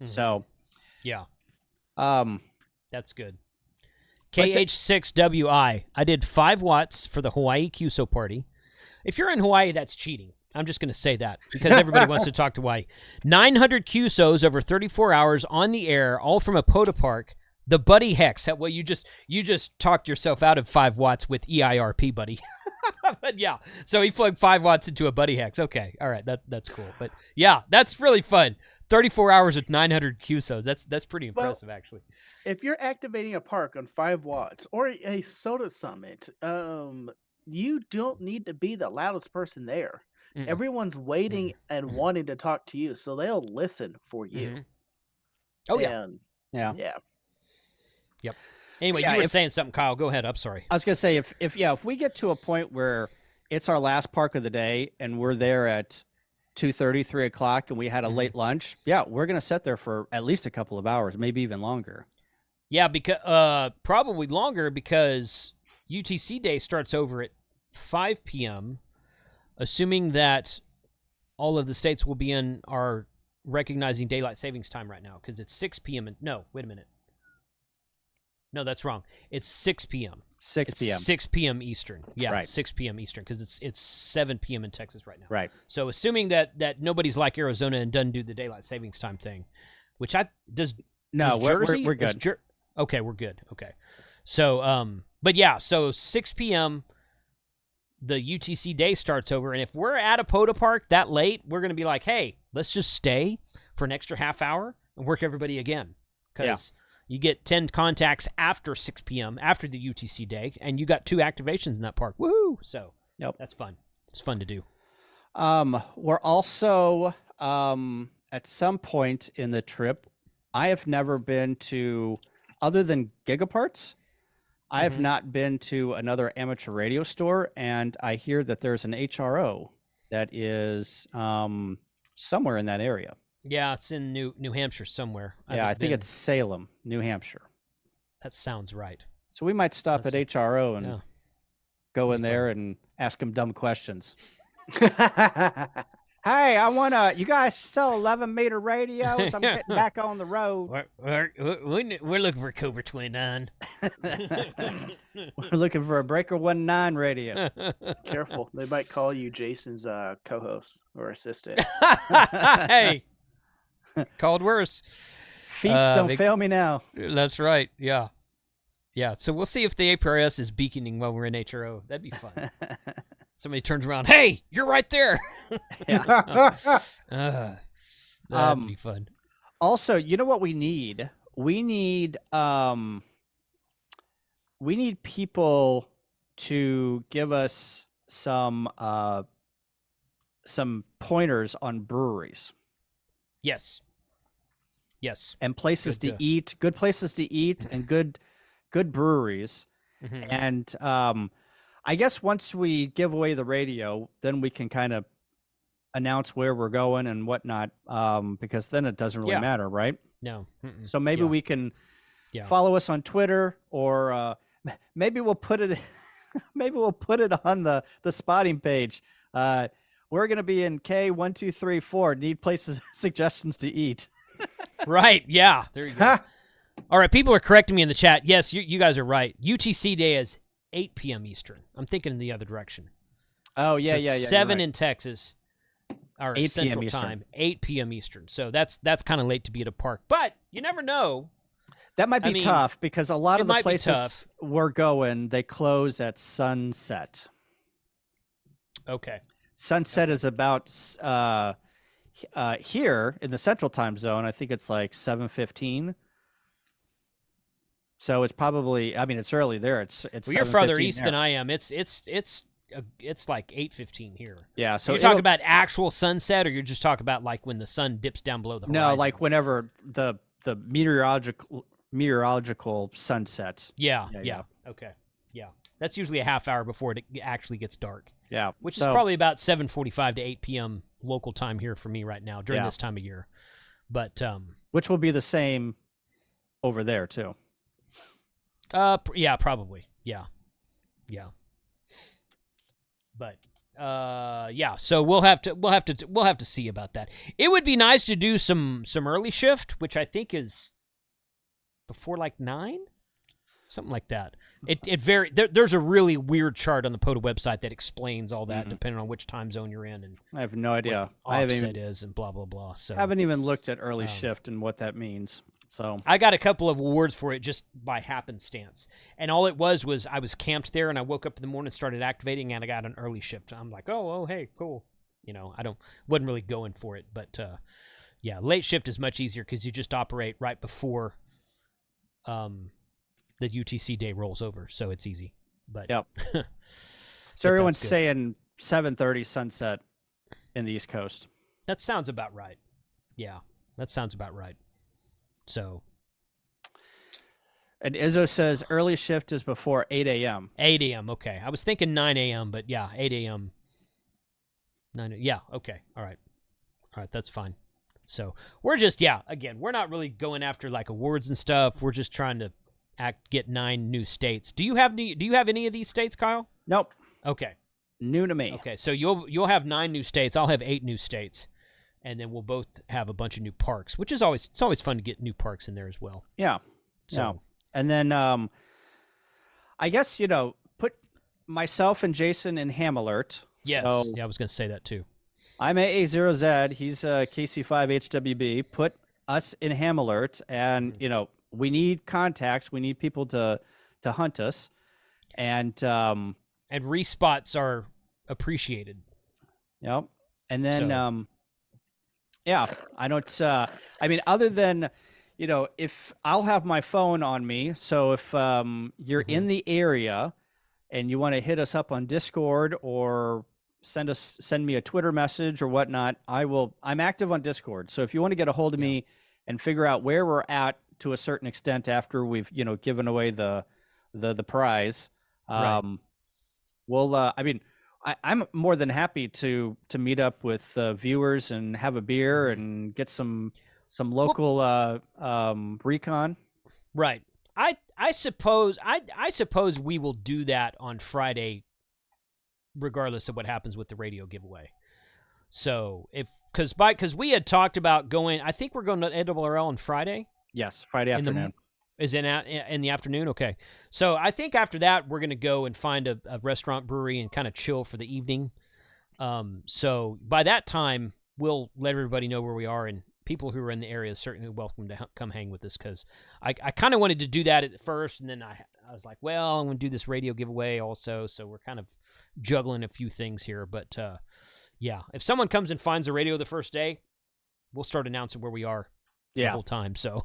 So that's good. KH6WI. I did 5 watts for the Hawaii QSO party. If you're in Hawaii, that's cheating. I'm just going to say that because everybody wants to talk to Hawaii. 900 QSOs over 34 hours on the air, all from a POTA park. The Buddy Hex. Well, you just talked yourself out of 5 watts with EIRP, buddy. But yeah, so he plugged 5 watts into a Buddy Hex. Okay, all right, that's cool. But yeah, that's really fun. 34 hours with 900 QSOs. That's pretty impressive, actually. If you're activating a park on 5 watts or a soda summit, you don't need to be the loudest person there. Mm-mm. Everyone's waiting and wanting to talk to you, so they'll listen for you. Mm-hmm. Oh, yeah. Yep. Anyway, you were saying something, Kyle. Go ahead. I'm sorry. I was going to say, if we get to a point where it's our last park of the day and we're there at 2:30, 3 o'clock, and we had a late lunch, we're going to sit there for at least a couple of hours, maybe even longer. Yeah, because probably longer because UTC Day starts over at 5 p.m., assuming that all of the states will be in our recognizing daylight savings time right now because it's 6 p.m. No, wait a minute. No, that's wrong. It's 6 p.m. 6 p.m. 6 p.m. Eastern. Yeah, right. 6 p.m. Eastern because it's 7 p.m. in Texas right now. Right. So assuming that nobody's like Arizona and doesn't do the daylight savings time thing, which we're good. Okay, we're good. Okay. So but yeah, so 6 p.m. the UTC day starts over, and if we're at a POTA park that late, we're going to be like, hey, let's just stay for an extra half hour and work everybody again because you get 10 contacts after 6 p.m. after the UTC day, and you got 2 activations in that park. Woohoo! So that's fun. It's fun to do. We're also at some point in the trip, I have never been to, other than Gigaparts, I have not been to another amateur radio store, and I hear that there's an HRO that is somewhere in that area. Yeah, it's in New Hampshire somewhere. I think it's Salem, New Hampshire. That sounds right. So we might stop at HRO and go in there and ask them dumb questions. Hey, you guys sell 11-meter radios? I'm getting back on the road. We're looking for Cobra 29. We're looking for a Breaker 19 radio. Careful. They might call you Jason's co-host or assistant. Hey, called worse. Feet don't fail me now. That's right. Yeah. Yeah. So we'll see if the APRS is beaconing while we're in HRO. That'd be fun. Somebody turns around. Hey, you're right there. That'd be fun. Also, you know what we need? We need people to give us some pointers on breweries. Yes. And places to eat, good places to eat, and good breweries. Mm-hmm. And I guess once we give away the radio, then we can kind of announce where we're going and whatnot, because then it doesn't really matter, right? No. So maybe we can follow us on Twitter, or maybe we'll put it on the spotting page. We're going to be in K1234. Need places suggestions to eat. Right. Yeah. There you go. All right. People are correcting me in the chat. Yes, you guys are right. UTC day is 8 p.m. Eastern. I'm thinking in the other direction. Oh, yeah, so 7 in Texas, or 8 Central Time, 8 p.m. Eastern. So that's kind of late to be at a park. But you never know. That might be tough because a lot of the places we're going, they close at sunset. Okay. Sunset is about here in the Central Time Zone. I think it's like 7:15. So it's probably, it's early there. It's you're farther east than I am. It's like 8:15 here. Yeah. So you're talking about actual sunset, or you're just talking about like when the sun dips down below the horizon? No, like whenever the meteorological sunset. Yeah. Okay. Yeah. That's usually a half hour before it actually gets dark. Yeah. Which is probably about 7:45 to 8 p.m. local time here for me right now during this time of year. But which will be the same over there too. Yeah, probably. Yeah. But so we'll have to see about that. It would be nice to do some early shift, which I think is before like 9. something like that. There's a really weird chart on the POTA website that explains all that, depending on which time zone you're in, and I have no idea. I offset is and blah blah blah. So I haven't even looked at early shift and what that means. So I got a couple of awards for it just by happenstance, and all it was I was camped there, and I woke up in the morning, started activating, and I got an early shift. I'm like, oh, hey, cool. Wasn't really going for it, but yeah, late shift is much easier because you just operate right before the UTC day rolls over, so it's easy. But yep. So everyone's saying 7:30 sunset in the East Coast. That sounds about right. Yeah, that sounds about right. So, and Izzo says early shift is before 8 a.m. 8 a.m. Okay, I was thinking 9 a.m., but yeah, 8 a.m. 9. Yeah. Okay. All right. That's fine. So we're just again, we're not really going after like awards and stuff. We're just trying to get 9 new states. Do you have any of these states, Kyle? Nope. Okay. New to me. Okay, so you'll have 9 new states. I'll have 8 new states, and then we'll both have a bunch of new parks, which is always fun to get new parks in there as well. Yeah. So yeah. And then I guess put myself and Jason in ham alert. Yes. So yeah, I was going to say that too. I'm AA0Z. He's KC5HWB. Put us in ham alert, and we need contacts. We need people to hunt us, and respots are appreciated. Yep. And then I don't. I mean, other than if I'll have my phone on me, so if you're in the area and you want to hit us up on Discord or send me a Twitter message or whatnot, I'm active on Discord. So if you want to get a hold of me and figure out where we're at to a certain extent after we've given away the prize, we'll I'm more than happy to meet up with viewers and have a beer and get some local recon. Right. I suppose we will do that on Friday, regardless of what happens with the radio giveaway. So because we had talked about going, I think we're going to ARRL on Friday. Yes, Friday afternoon. Is in the afternoon? Okay. So I think after that, we're going to go and find a restaurant brewery and kind of chill for the evening. So by that time, we'll let everybody know where we are, and people who are in the area are certainly welcome to come hang with us, because I kind of wanted to do that at first, and then I was like, well, I'm going to do this radio giveaway also, so we're kind of juggling a few things here. But yeah, if someone comes and finds a radio the first day, we'll start announcing where we are the whole time. So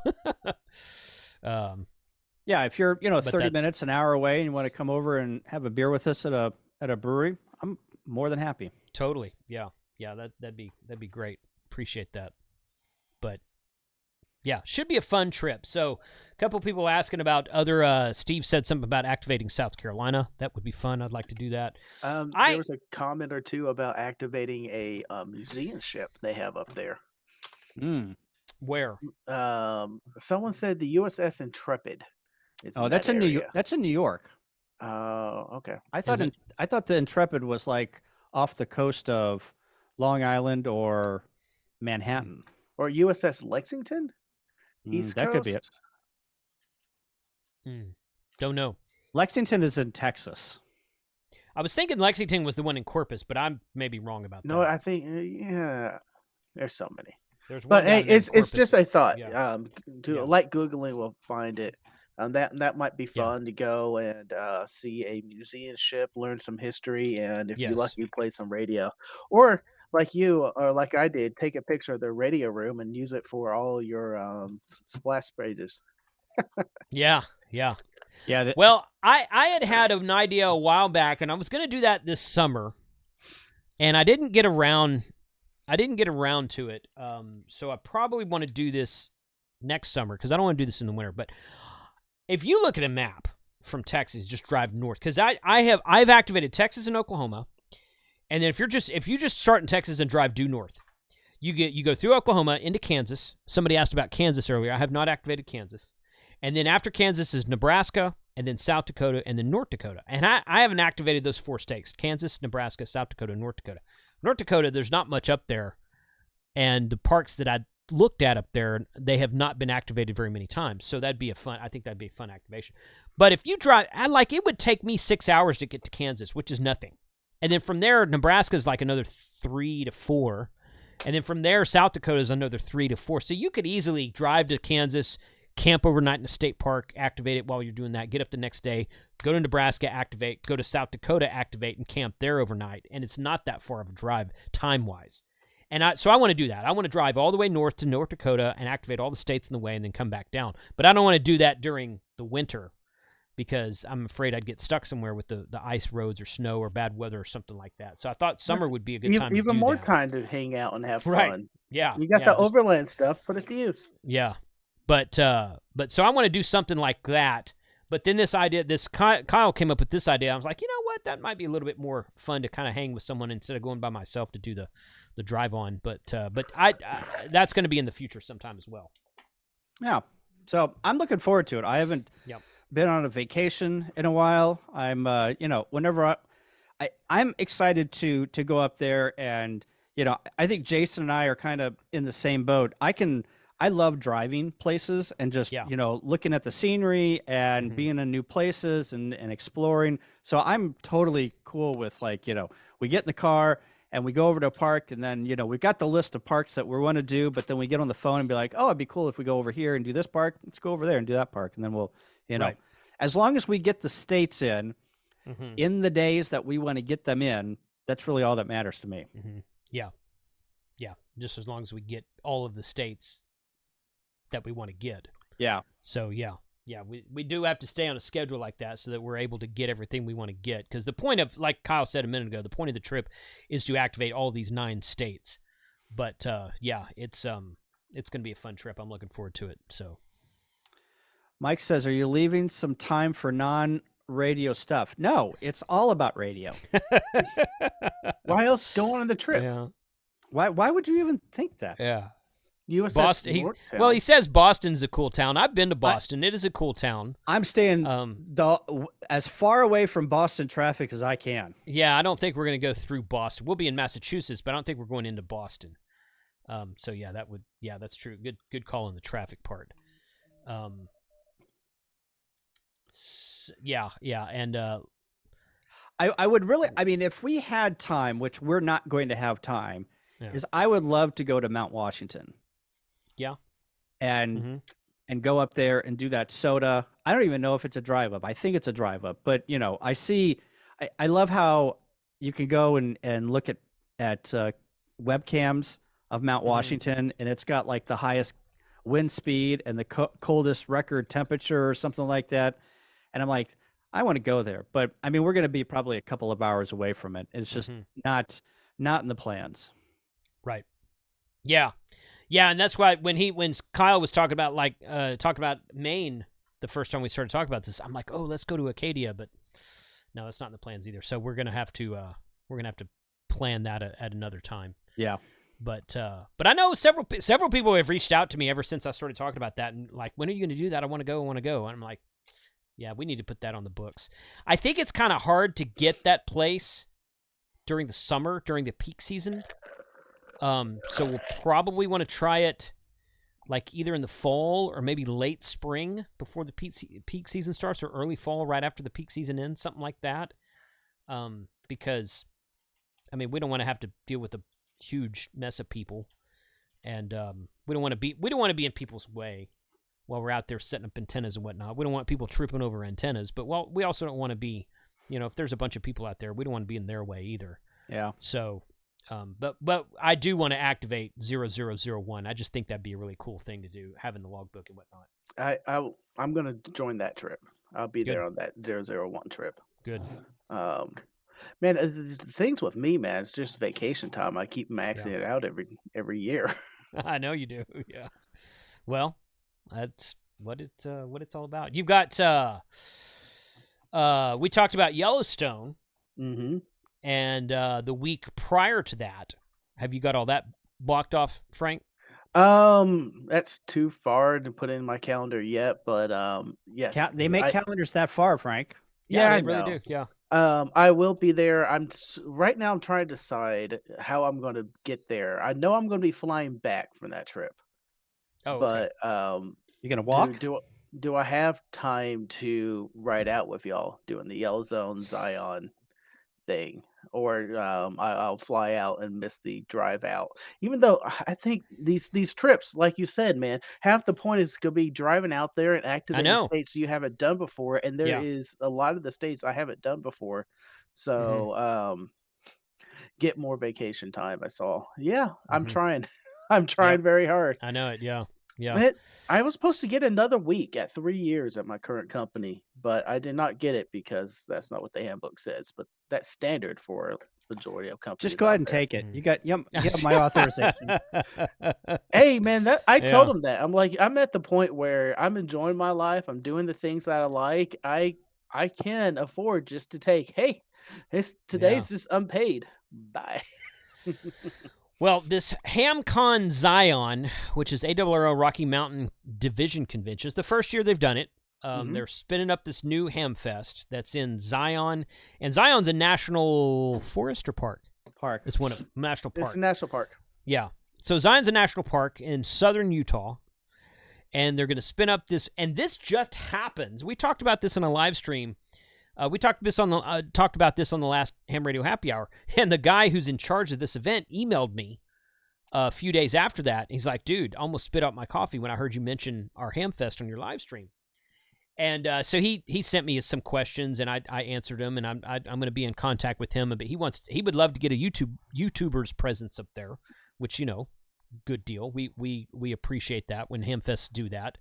yeah, if you're 30 minutes, an hour away, and you want to come over and have a beer with us at a brewery, I'm more than happy. Totally. Yeah, that'd be great. Appreciate that. But yeah, should be a fun trip. So a couple people asking about other Steve said something about activating South Carolina. That would be fun. I'd like to do that. There was a comment or two about activating a museum ship they have up there. Where? Someone said the USS Intrepid. That's in New York. That's in New York. Okay. I thought the Intrepid was like off the coast of Long Island or Manhattan. Or USS Lexington? East that Coast? Could be it. Don't know. Lexington is in Texas. I was thinking Lexington was the one in Corpus, but I'm maybe wrong about that. No, I think there's so many. There's one but hey, it's just a thought. Yeah. Like Googling will find it. That might be fun to go and see a museum ship, learn some history, and if you're lucky, play some radio. Or like you, or like I did, take a picture of the radio room and use it for all your splash pages. Yeah. Well, I had an idea a while back, and I was going to do that this summer, and I didn't get around to it. So I probably want to do this next summer, because I don't want to do this in the winter. But if you look at a map from Texas, just drive north, because I've activated Texas and Oklahoma. And then if you just start in Texas and drive due north, you go through Oklahoma into Kansas. Somebody asked about Kansas earlier. I have not activated Kansas. And then after Kansas is Nebraska, and then South Dakota, and then North Dakota. And I haven't activated those 4 states: Kansas, Nebraska, South Dakota, North Dakota. North Dakota, there's not much up there. And the parks that I'd looked at up there, they have not been activated very many times. So that'd be I think that'd be a fun activation. But if you drive, it would take me 6 hours to get to Kansas, which is nothing. And then from there, Nebraska is like another 3 to 4. And then from there, South Dakota is another 3 to 4. So you could easily drive to Kansas, camp overnight in a state park, activate it while you're doing that, get up the next day, go to Nebraska, activate, go to South Dakota, activate, and camp there overnight. And it's not that far of a drive time-wise. And so I want to do that. I want to drive all the way north to North Dakota and activate all the states in the way and then come back down. But I don't want to do that during the winter because I'm afraid I'd get stuck somewhere with the ice roads or snow or bad weather or something like that. So I thought summer would be a good time to do even more that. time to hang out and have Right. fun. Yeah. You got the overland stuff, put it to use. Yeah. But so I want to do something like that. But then Kyle came up with this idea. I was like, you know what? That might be a little bit more fun to kind of hang with someone instead of going by myself to do the drive on. But I that's going to be in the future sometime as well. Yeah. So I'm looking forward to it. I haven't been on a vacation in a while. I'm, whenever I'm excited to go up there, and I think Jason and I are kind of in the same boat. I love driving places and just looking at the scenery and being in new places and exploring. So I'm totally cool with we get in the car and we go over to a park, and then we've got the list of parks that we want to do, but then we get on the phone and be like, oh, it'd be cool if we go over here and do this park. Let's go over there and do that park, and then we'll as long as we get the states in the days that we want to get them in, that's really all that matters to me. Yeah just as long as we get all of the states that we want to get. So we do have to stay on a schedule like that so that we're able to get everything we want to get, because the point of, like Kyle said a minute ago, the point of the trip is to activate all these 9 states. But it's going to be a fun trip. I'm looking forward to it. So Mike says, are you leaving some time for non-radio stuff? No, it's all about radio. Why else go on the trip? Why would you even think that? USS Boston. He says Boston's a cool town. I've been to Boston. It is a cool town. I'm staying as far away from Boston traffic as I can. Yeah, I don't think we're going to go through Boston. We'll be in Massachusetts, but I don't think we're going into Boston. So that's true. Good call on the traffic part. And I would really, if we had time, which we're not going to have time, is I would love to go to Mount Washington. And go up there and do that soda. I don't even know if it's a drive up. I think it's a drive up, but I love how you can go and look at webcams of Mount Washington, and it's got like the highest wind speed and the coldest record temperature or something like that. And I'm like, I want to go there, but we're going to be probably a couple of hours away from it. It's just not in the plans. Right. Yeah. And that's why when Kyle was talking about Maine the first time we started talking about this, I'm like, oh, let's go to Acadia, but no, that's not in the plans either. So we're gonna have to plan that at another time. Yeah. But I know several people have reached out to me ever since I started talking about that, and like, when are you going to do that? I want to go. And I'm like, yeah, we need to put that on the books. I think it's kind of hard to get that place during the summer, during the peak season. So we'll probably want to try it like either in the fall or maybe late spring before the peak season starts, or early fall right after the peak season ends, something like that. Because we don't want to have to deal with a huge mess of people, and we don't want to be in people's way while we're out there setting up antennas and whatnot. We don't want people tripping over antennas, but we also don't want to be, if there's a bunch of people out there, we don't want to be in their way either. Yeah. So, but I do want to activate 0001. I just think that'd be a really cool thing to do, having the logbook and whatnot. I'm going to join that trip. I'll be there on that 001 trip. Good. Man, the things with me, man, it's just vacation time. I keep maxing it out every year. I know you do. Yeah. Well, that's what it's all about. You've got we talked about Yellowstone. Mm-hmm. And the week prior to that, have you got all that blocked off, Frank? That's too far to put in my calendar yet, but yes. They make calendars that far, Frank. Yeah, they really do. Yeah. I will be there. Right now I'm trying to decide how I'm going to get there. I know I'm going to be flying back from that trip. Oh, okay. But You gonna walk? do I have time to ride out with y'all doing the Yellowstone Zion thing, or I'll fly out and miss the drive out. Even though I think these trips, like you said, man, half the point is gonna be driving out there and I activating know. states you haven't done before, and there Yeah. is a lot of the states I haven't done before. Hmm. So get more vacation time. I saw. Yeah, I'm Hmm. trying. I'm Yep. trying very hard. I know it. Yeah. Yeah. Man, I was supposed to S- get another week at 3 years at my current company, but I did not get it because that's not what the handbook says. But that's standard for a majority of Just companies go ahead out and there. take it. Mhm. You have my authorization. Hey, man, that I told Yeah. them that. I'm like, I'm at the point where I'm enjoying my life. I'm doing the things that I like. I can afford just to take. Hey, Yeah. today's just unpaid. Bye. Well, this HamCon Zion, which is ARRL Rocky Mountain Division Convention, is the first year they've done it. Hmm. They're spinning up this new Hamfest that's in Zion, and Zion's a national forest or park. Park. It's one of national It's a park. national park. Yeah. So Zion's a national park in southern Utah, and they're going to spin up this. And this just happens. We talked about this in a live stream. We talked about this on the last Ham Radio Happy Hour, and the guy who's in charge of this event emailed me a few days after that. He's like, "Dude, I almost spit out my coffee when I heard you mention our Hamfest on your live stream." And so he sent me some questions, and I answered him, and I'm going to be in contact with him. But he would love to get a YouTuber's presence up there, which good deal. We appreciate that when Hamfests do that.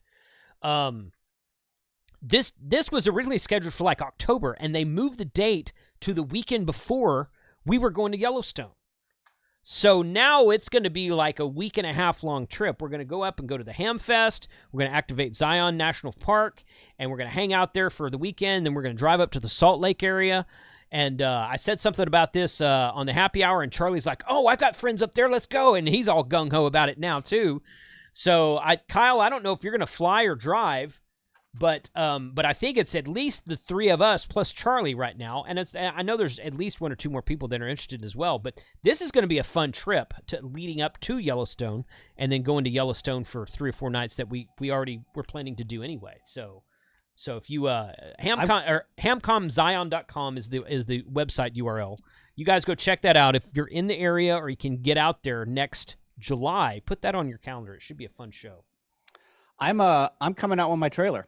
This was originally scheduled for like October, and they moved the date to the weekend before we were going to Yellowstone. So now it's going to be like a week and a half long trip. We're going to go up and go to the Hamfest. We're going to activate Zion National Park, and we're going to hang out there for the weekend. Then we're going to drive up to the Salt Lake area. And I said something about this on the happy hour, and Charlie's like, "Oh, I've got friends up there. Let's go." And he's all gung-ho about it now, too. So, Kyle, I don't know if you're going to fly or drive, but I think it's at least the three of us plus Charlie right now, and I know there's at least one or two more people that are interested as well. But this is going to be a fun trip leading up to Yellowstone, and then going to Yellowstone for 3 or 4 nights that we already were planning to do anyway. So if you hamcomzion.com is the website URL. You guys go check that out if you're in the area, or you can get out there next July. Put that on your calendar. It should be a fun show. I'm coming out with my trailer.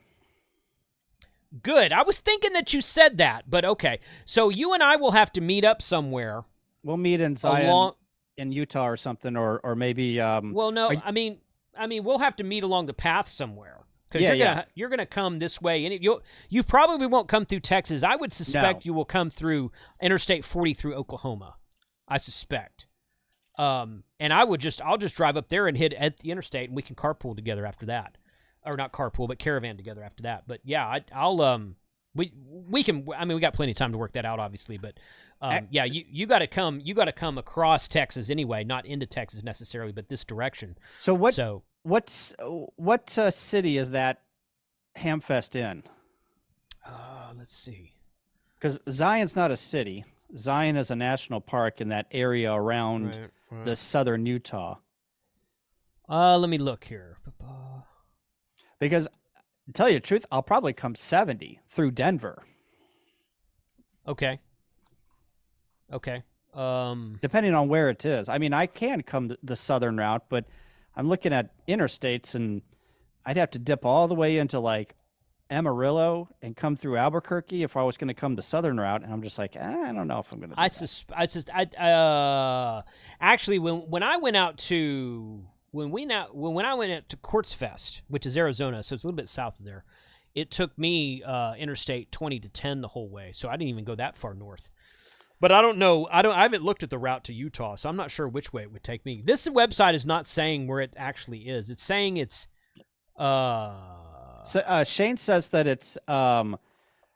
Good. I was thinking that you said that, but okay. So you and I will have to meet up somewhere. We'll meet in Zion in Utah or something, or maybe. Well, no, I mean, we'll have to meet along the path somewhere because you're gonna come this way, and you probably won't come through Texas. I would suspect you will come through Interstate 40 through Oklahoma. I suspect. And I'll just drive up there and hit at the interstate, and we can carpool together after that. Or not carpool, but caravan together after that. But yeah, we can. I mean, we got plenty of time to work that out, obviously. But yeah, you got to come. You got to come across Texas anyway, not into Texas necessarily, but this direction. So what city is that Hamfest in? Let's see. Because Zion's not a city. Zion is a national park in that area around the southern Utah. Let me look here. Because, to tell you the truth, I'll probably come 70 through Denver. Okay. Depending on where it is. I mean, I can come the southern route, but I'm looking at interstates, and I'd have to dip all the way into, like, Amarillo and come through Albuquerque if I was going to come the southern route. And I'm just like, I don't know if I'm going to do that. Actually, when I went out to... When I went out to Quartz Fest, which is Arizona, so it's a little bit south of there, it took me Interstate 20 to 10 the whole way, so I didn't even go that far north. But I don't know. I haven't looked at the route to Utah, so I'm not sure which way it would take me. This website is not saying where it actually is. It's saying it's. So, Shane says that it's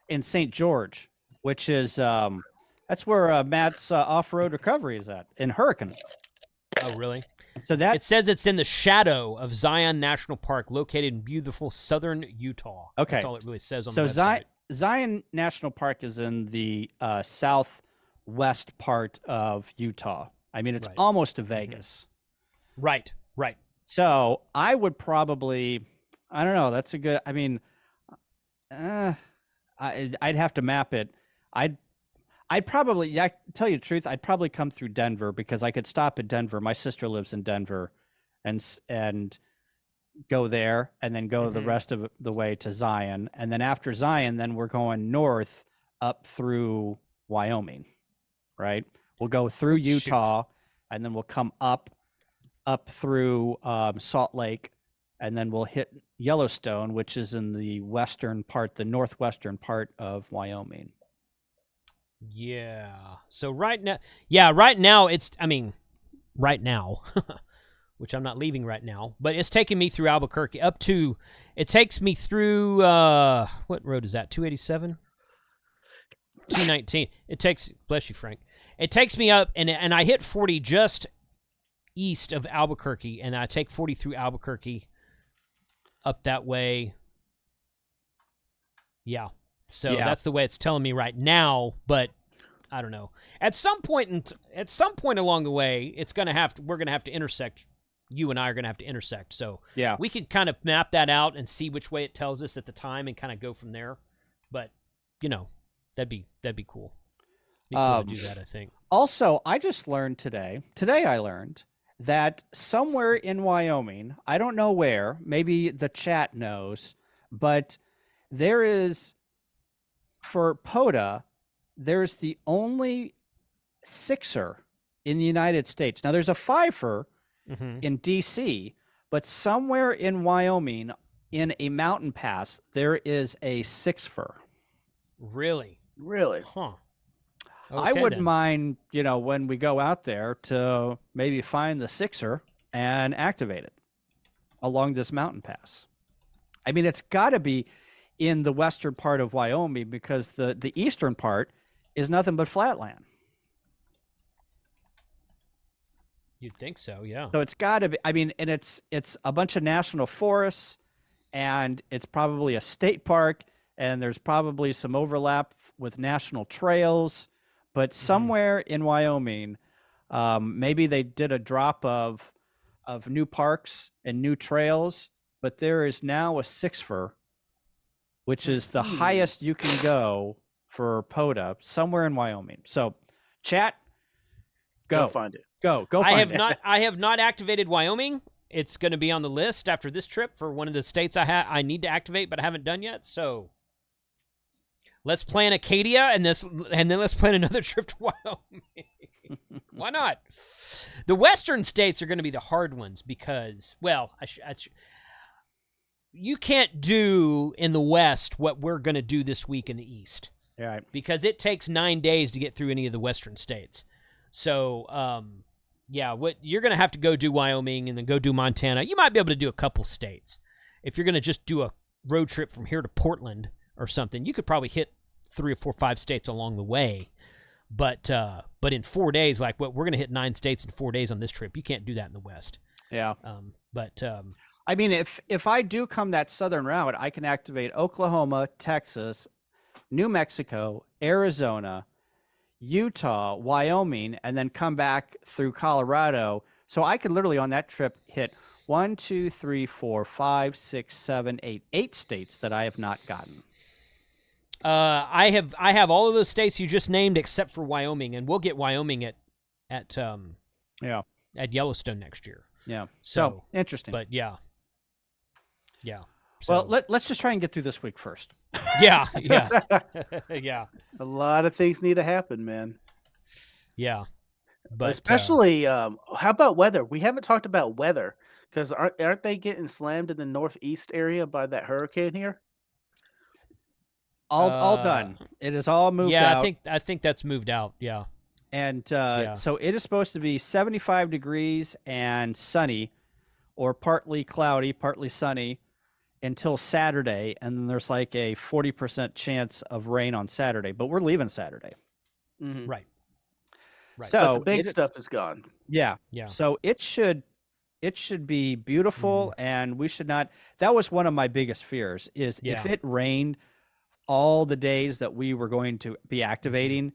in St. George, which is that's where Matt's off-road recovery is at in Hurricane. Oh, really? So it says it's in the shadow of Zion National Park, located in beautiful southern Utah. Okay, that's all it really says on the website. So Zion National Park is in the southwest part of Utah. I mean, it's almost to Vegas. Right. So I would probably, I don't know. That's a good. I mean, I'd have to map it. I'd probably, yeah, tell you the truth, I'd probably come through Denver because I could stop at Denver. My sister lives in Denver, and go there, and then go the rest of the way to Zion, and then after Zion, then we're going north up through Wyoming, right? We'll go through Utah, and then we'll come up through Salt Lake, and then we'll hit Yellowstone, which is in the northwestern part of Wyoming. Yeah. So right now it's, I mean, right now, which I'm not leaving right now, but it's taking me through Albuquerque it takes me through, what road is that? 287? 219. It takes, bless you, Frank. It takes me up, and I hit 40 just east of Albuquerque, and I take 40 through Albuquerque up that way. Yeah. So that's the way it's telling me right now, but I don't know. At some point along the way, we're gonna have to intersect. You and I are gonna have to intersect. So yeah, we could kind of map that out and see which way it tells us at the time, and kind of go from there. But that'd be cool. Be cool to do that, I think. Also, I just learned today. I learned that somewhere in Wyoming, I don't know where. Maybe the chat knows, but there is. For POTA, there's the only sixer in the United States. Now, there's a fifer in D.C., but somewhere in Wyoming, in a mountain pass, there is a sixfer. Really? Huh. Okay, I wouldn't mind, when we go out there, to maybe find the sixer and activate it along this mountain pass. I mean, it's got to be in the western part of Wyoming, because the eastern part is nothing but flatland. You'd think so, yeah. So it's got to be. I mean, and it's a bunch of national forests, and it's probably a state park, and there's probably some overlap with national trails. But somewhere in Wyoming, maybe they did a drop of new parks and new trails, but there is now a sixfer, which is the highest you can go for POTA, somewhere in Wyoming. So, chat, go find it. Go find it. I have not activated Wyoming. It's going to be on the list after this trip for one of the states I need to activate, but I haven't done yet. So, let's plan Acadia, and then let's plan another trip to Wyoming. Why not? The western states are going to be the hard ones because, well, you can't do in the West what we're going to do this week in the East. Right. Because it takes 9 days to get through any of the western states. So, what you're going to have to go do Wyoming and then go do Montana. You might be able to do a couple states. If you're going to just do a road trip from here to Portland or something, you could probably hit 3 or 4 or 5 states along the way. But in 4 days, like what we're going to hit 9 states in 4 days on this trip. You can't do that in the West. Yeah. I mean, if I do come that southern route, I can activate Oklahoma, Texas, New Mexico, Arizona, Utah, Wyoming, and then come back through Colorado. So I could literally on that trip hit 1, 2, 3, 4, 5, 6, 7, 8 states that I have not gotten. I have all of those states you just named except for Wyoming, and we'll get Wyoming at Yellowstone next year. Yeah. So interesting. But yeah. So, well, let's just try and get through this week first. Yeah. A lot of things need to happen, man. Yeah. But especially, how about weather? We haven't talked about weather because aren't they getting slammed in the northeast area by that hurricane here? All done. It is all moved out. Yeah, I think that's moved out. Yeah. And so it is supposed to be 75 degrees and sunny, or partly cloudy, partly sunny, until Saturday, and then there's like a 40% chance of rain on Saturday. But we're leaving Saturday. Mm-hmm. Right. So but the big stuff is gone. Yeah. So it should be beautiful, and we should not. That was one of my biggest fears. Is if it rained all the days that we were going to be activating.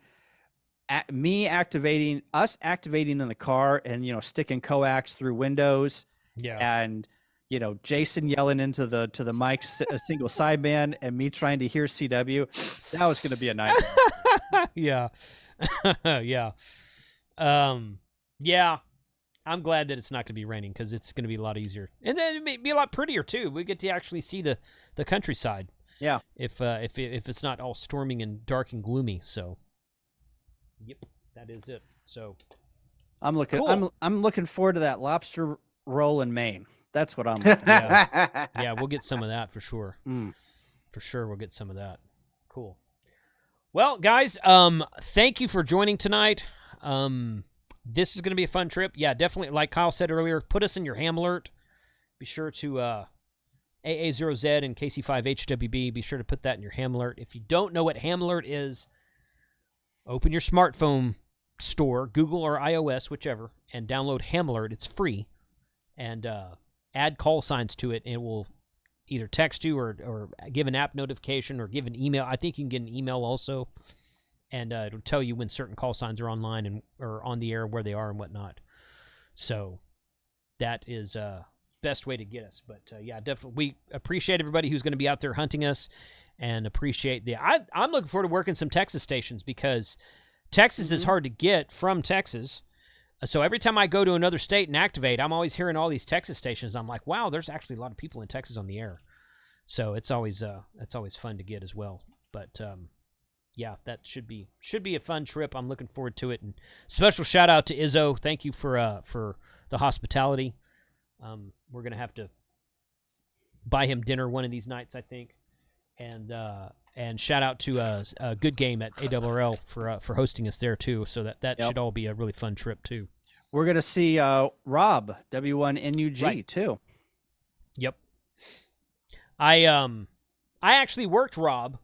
Us activating in the car and sticking coax through windows Yeah. And Jason yelling into the mic, a single sideband, and me trying to hear CW. That was going to be a nightmare. Yeah. Yeah. Yeah. I'm glad that it's not going to be raining because it's going to be a lot easier, and then it may be a lot prettier too. We get to actually see the countryside. Yeah. If it's not all storming and dark and gloomy. So. Yep, that is it. So. I'm looking. Cool. I'm looking forward to that lobster roll in Maine. That's what I'm looking at. Yeah, we'll get some of that for sure. For sure, we'll get some of that. Cool. Well, guys, thank you for joining tonight. This is going to be a fun trip. Yeah, definitely. Like Kyle said earlier, put us in your ham alert. Be sure to AA0Z and KC5HWB. Be sure to put that in your ham alert. If you don't know what ham alert is, open your smartphone store, Google or iOS, whichever, and download ham alert. It's free. And add call signs to it, and it will either text you or give an app notification or give an email. I think you can get an email also, and it'll tell you when certain call signs are online and or on the air, where they are and whatnot. So that is best way to get us. But yeah, definitely we appreciate everybody who's going to be out there hunting us, and appreciate I'm looking forward to working some Texas stations because Texas is hard to get from Texas. So every time I go to another state and activate, I'm always hearing all these Texas stations. I'm like, wow, there's actually a lot of people in Texas on the air. So it's always fun to get as well. But yeah, that should be a fun trip. I'm looking forward to it. And special shout out to Izzo. Thank you for the hospitality. We're gonna have to buy him dinner one of these nights, I think. And shout out to a Good Game at ARRL for hosting us there too. So that should all be a really fun trip too. We're gonna see Rob W1NUG right. too. Yep. I actually worked Rob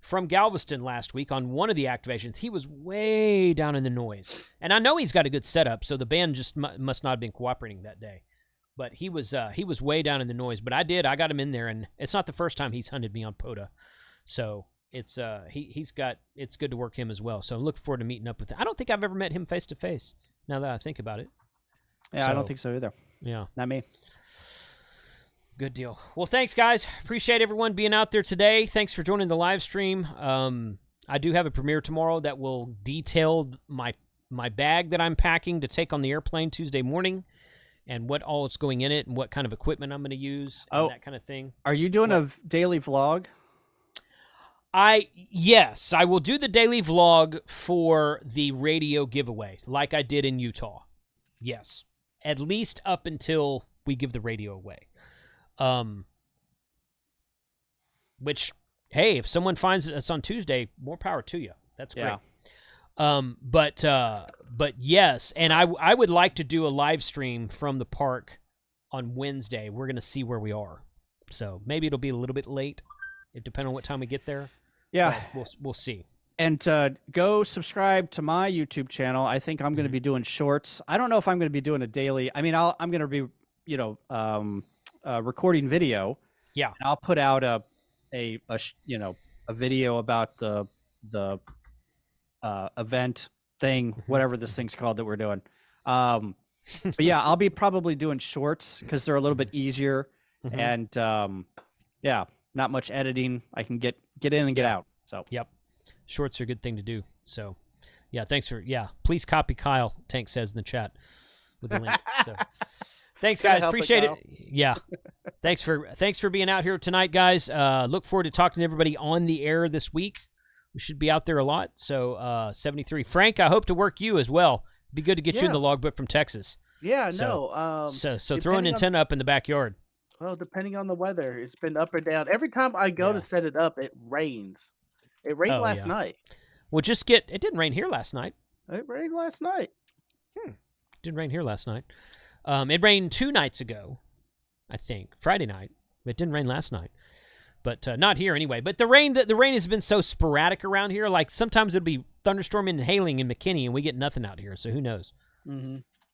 from Galveston last week on one of the activations. He was way down in the noise, and I know he's got a good setup, so the band just must not have been cooperating that day. But he was way down in the noise. But I got him in there, and it's not the first time he's hunted me on POTA. So it's it's good to work him as well. So I'm looking forward to meeting up with him. I don't think I've ever met him face to face. Now that I think about it. Yeah, I don't think so either. Yeah, not me. Good deal. Well, thanks guys. Appreciate everyone being out there today. Thanks for joining the live stream. I do have a premiere tomorrow that will detail my bag that I'm packing to take on the airplane Tuesday morning, and what all is going in it, and what kind of equipment I'm going to use, and that kind of thing. Are you doing a daily vlog? Yes, I will do the daily vlog for the radio giveaway, like I did in Utah. Yes, at least up until we give the radio away. Which, hey, if someone finds us on Tuesday, more power to you. That's great. But yes, and I would like to do a live stream from the park on Wednesday. We're gonna see where we are, so maybe it'll be a little bit late. It depends on what time we get there. Yeah, we'll see. And go subscribe to my YouTube channel. I think I'm going to be doing shorts. I don't know if I'm going to be doing a daily. I mean, I'm going to be recording video. Yeah, and I'll put out a video about the event thing, whatever this thing's called that we're doing. But yeah, I'll be probably doing shorts because they're a little bit easier, and yeah, not much editing. I can get in and get out. So yep, shorts are a good thing to do. So yeah, please copy Kyle. Tank says in the chat with the link. So thanks guys, appreciate it. Yeah, thanks for being out here tonight, guys. Look forward to talking to everybody on the air this week. We should be out there a lot. So 73 Frank, I hope to work you as well. Be good to get you in the logbook from Texas. Yeah, so throw an antenna up in the backyard. Well, depending on the weather, it's been up or down. Every time I go to set it up, it rains. It rained last night. Well, it didn't rain here last night. It rained last night. Didn't rain here last night. It rained 2 nights ago, I think. Friday night. It didn't rain last night. But not here anyway. But the rain has been so sporadic around here. Like sometimes it'll be thunderstorming and hailing in McKinney, and we get nothing out here. So who knows?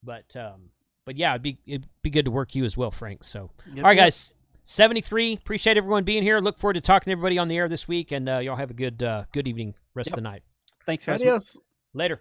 But yeah, it'd be good to work you as well, Frank. So all right, guys. 73. Appreciate everyone being here. Look forward to talking to everybody on the air this week, and y'all have a good evening rest of the night. Thanks, guys. Adios. Later.